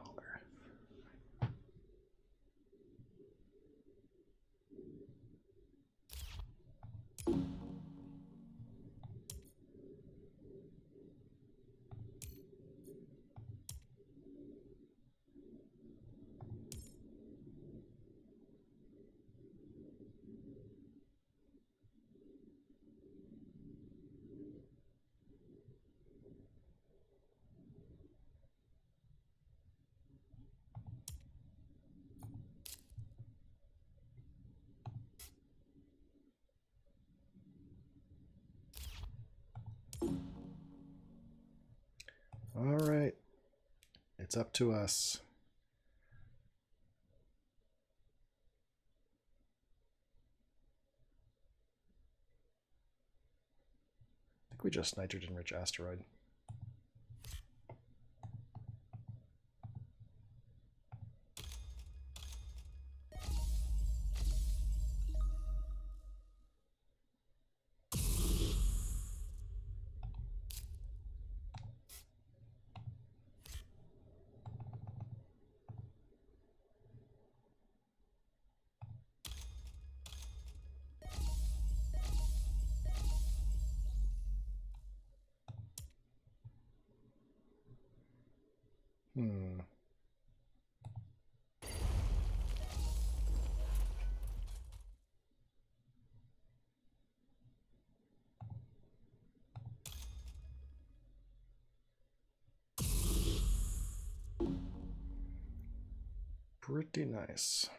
All right, it's up to us. I think we just nitrogen-rich asteroid. Pretty nice.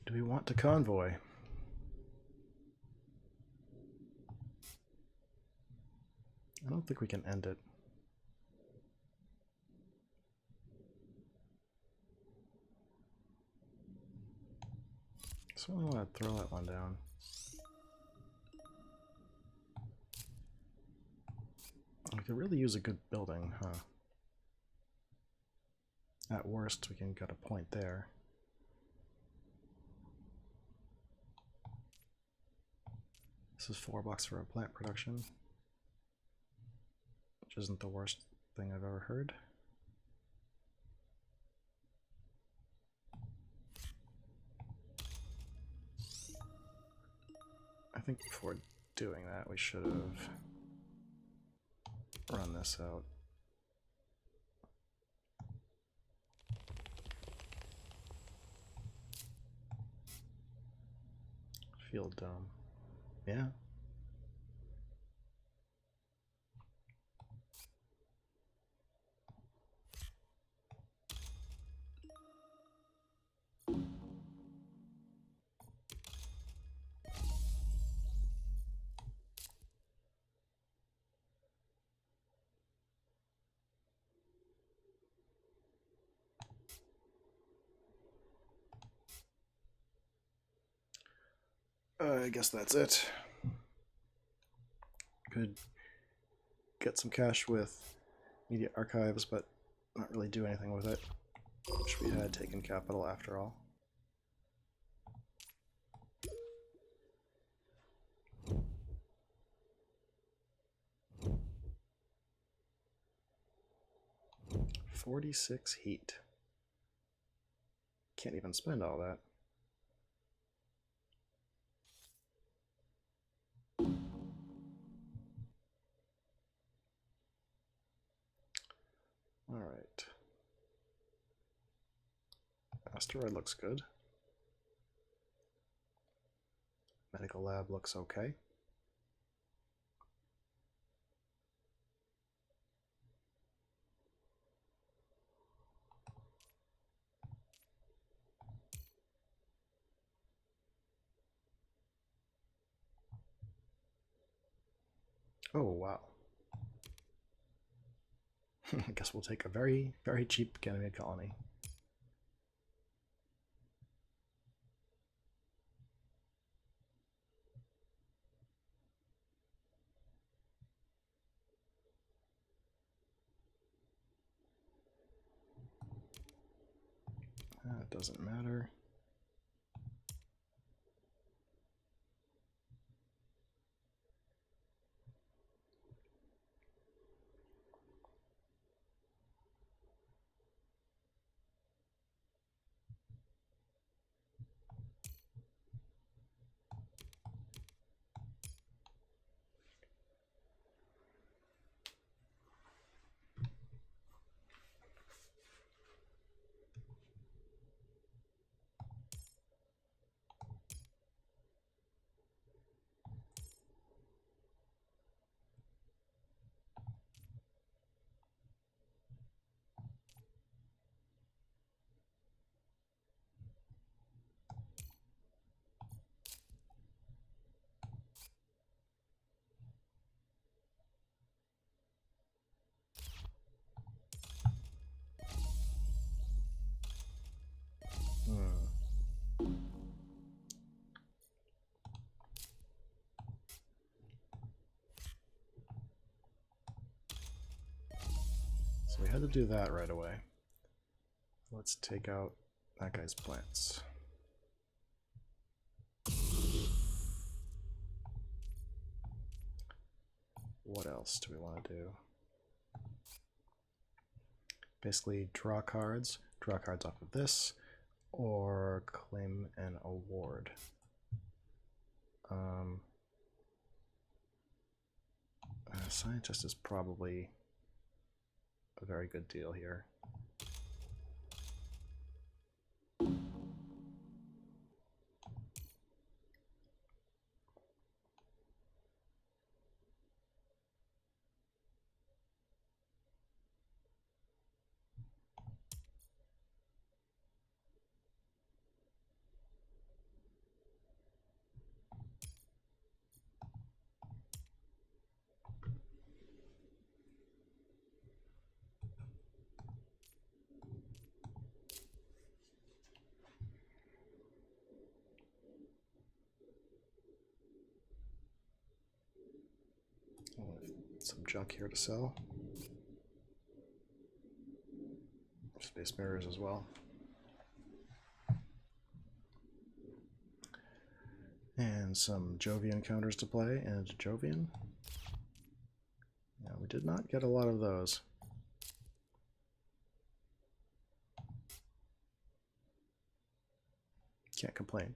Do we want to convoy? I don't think we can end it. So I want to throw that one down. We could really use a good building, huh? At worst, we can get a point there. This is $4 for a plant production, which isn't the worst thing I've ever heard. I think before doing that, we should have run this out. Field dome. Yeah. I guess that's it. Could get some cash with media archives, but not really do anything with it. Wish we had taken capital after all. $46 heat. Can't even spend all that. All right. Asteroid looks good. Medical lab looks okay. Oh, wow. I guess we'll take a very, very cheap Ganymede colony. That doesn't matter. So we had to do that right away. Let's take out that guy's plants. What else do we want to do? Basically draw cards off of this, or claim an award. Scientist is probably a very good deal here. Some junk here to sell. Space mirrors as well. And some Jovian counters to play, and Jovian. Yeah, we did not get a lot of those. Can't complain.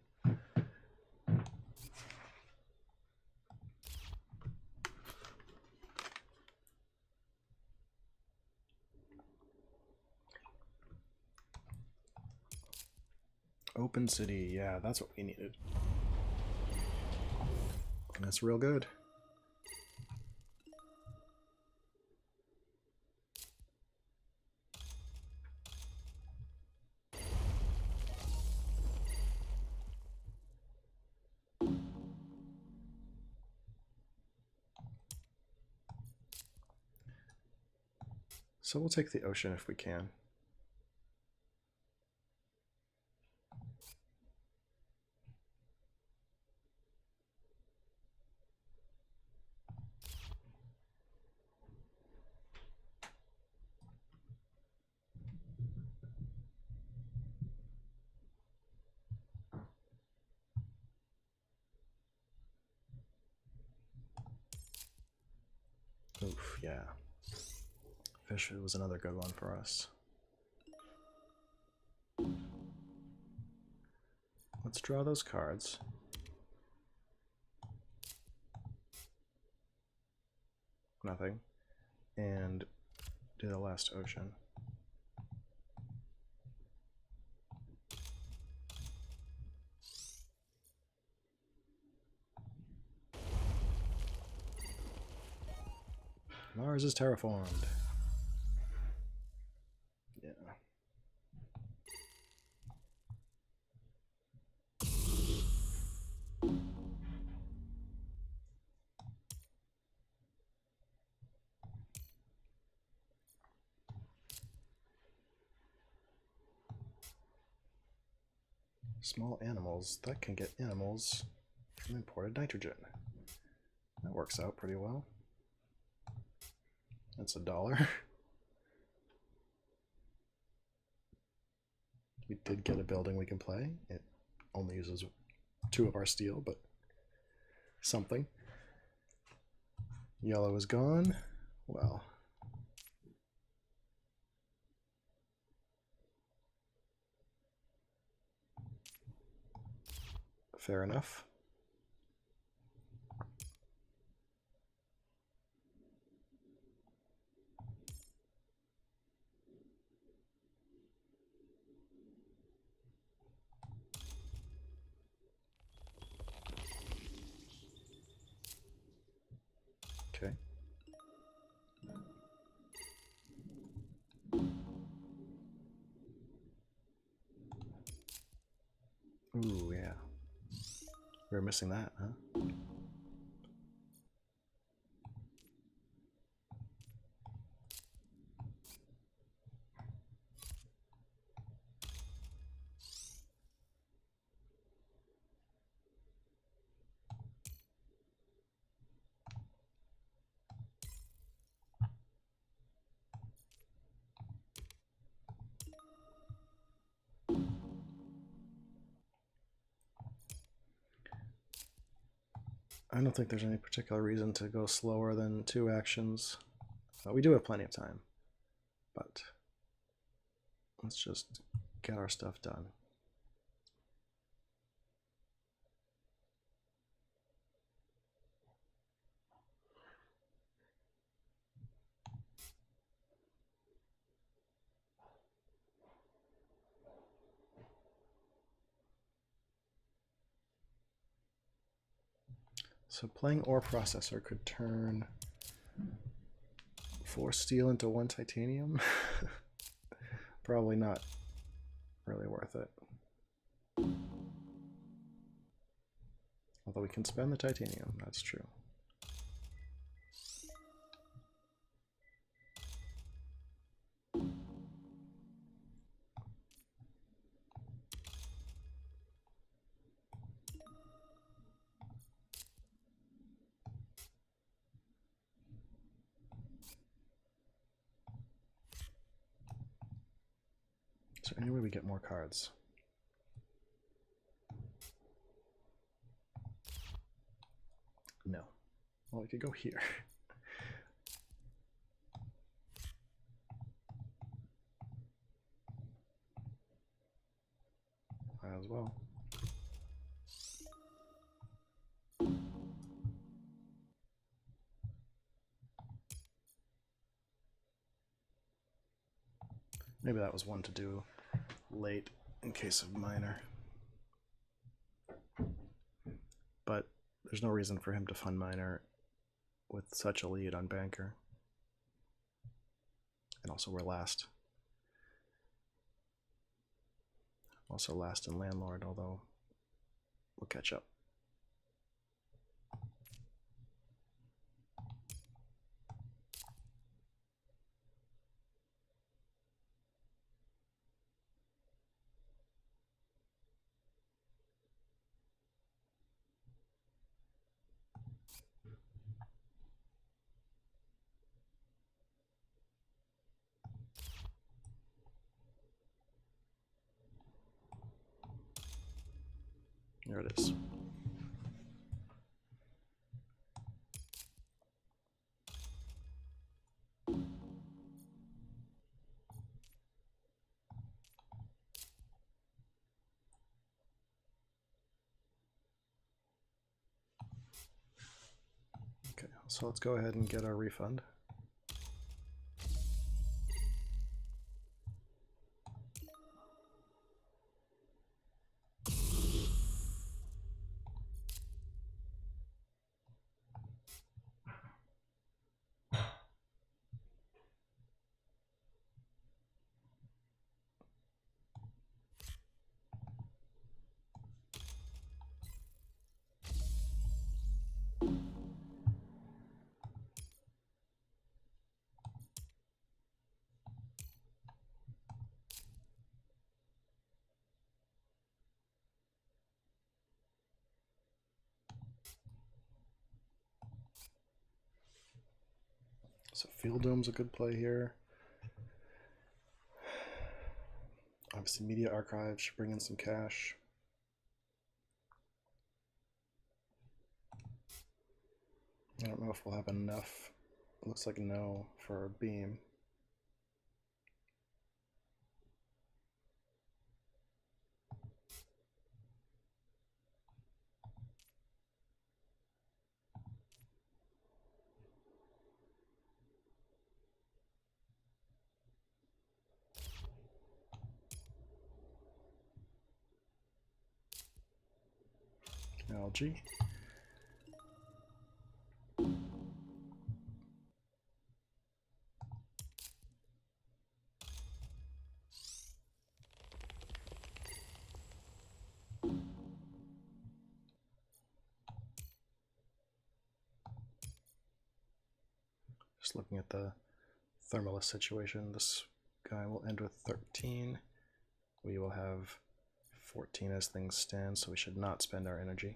Open City, yeah, that's what we needed. And that's real good. So we'll take the ocean if we can. Oof, yeah. Fish was another good one for us. Let's draw those cards. Nothing. And do the last ocean. Mars is terraformed. Yeah. Small animals that can get animals from imported nitrogen. That works out pretty well. That's $1. We did get a building we can play. It only uses 2 of our steel, but something. Yellow is gone. Well, fair enough. Okay. Ooh, yeah. We were missing that, huh? I don't think there's any particular reason to go slower than 2 actions. We do have plenty of time, but let's just get our stuff done. So playing ore processor could turn 4 steel into 1 titanium. Probably not really worth it. Although we can spend the titanium, that's true. So anyway, we get more cards. No. Well, we could go here. Might as well. Maybe that was one to do late in case of minor. But there's no reason for him to fund minor with such a lead on banker. And also we're last. Also last in landlord, although we'll catch up. There it is. Okay, so let's go ahead and get our refund. So Field Dome's a good play here. Obviously, Media Archive should bring in some cash. I don't know if we'll have enough. It looks like no for a beam. Algae. Just looking at the Thermalist situation, this guy will end with 13. We will have 14 as things stand, so we should not spend our energy.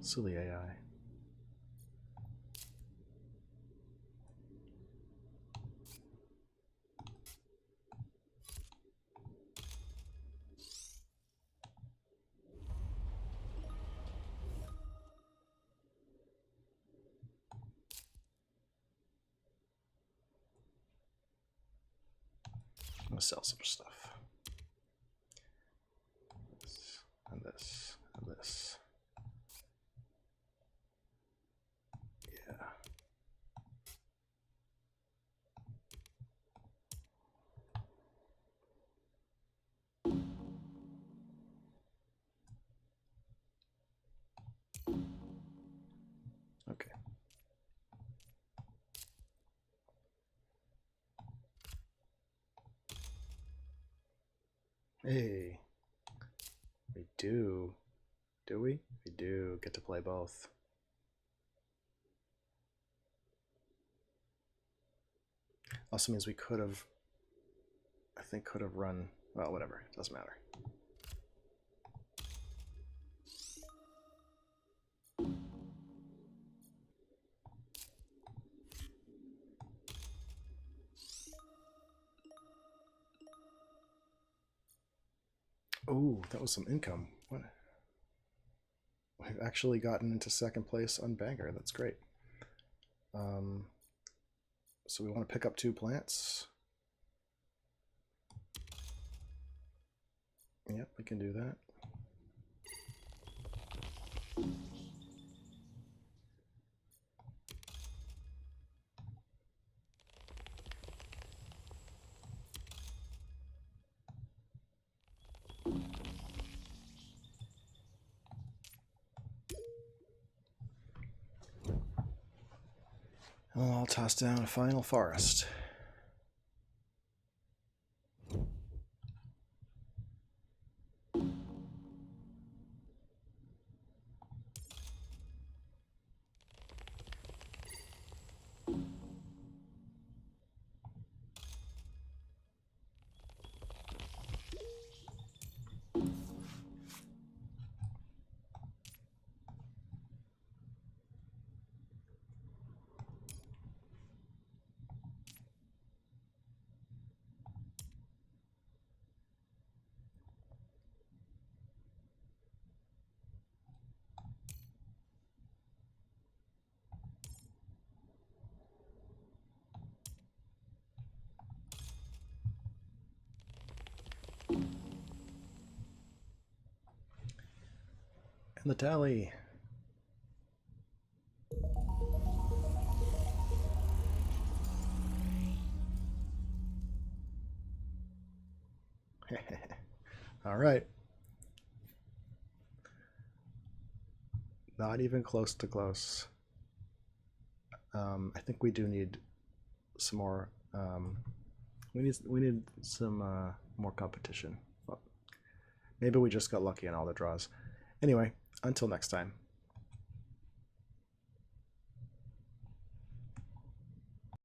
Silly AI. I'm gonna sell some stuff. This and this and this. Yeah. Okay. Hey, we do. Do we? We do get to play both. Also means we could have, I think, could have run, well, whatever, it doesn't matter. Oh, that was some income. What? We've actually gotten into second place on Banger. That's great. So we want to pick up 2 plants. Yep, we can do that. And I'll toss down a final forest. And the tally. All right. Not even close to close. I think we do need some more. We need some more competition. Well, maybe we just got lucky in all the draws. Anyway, until next time.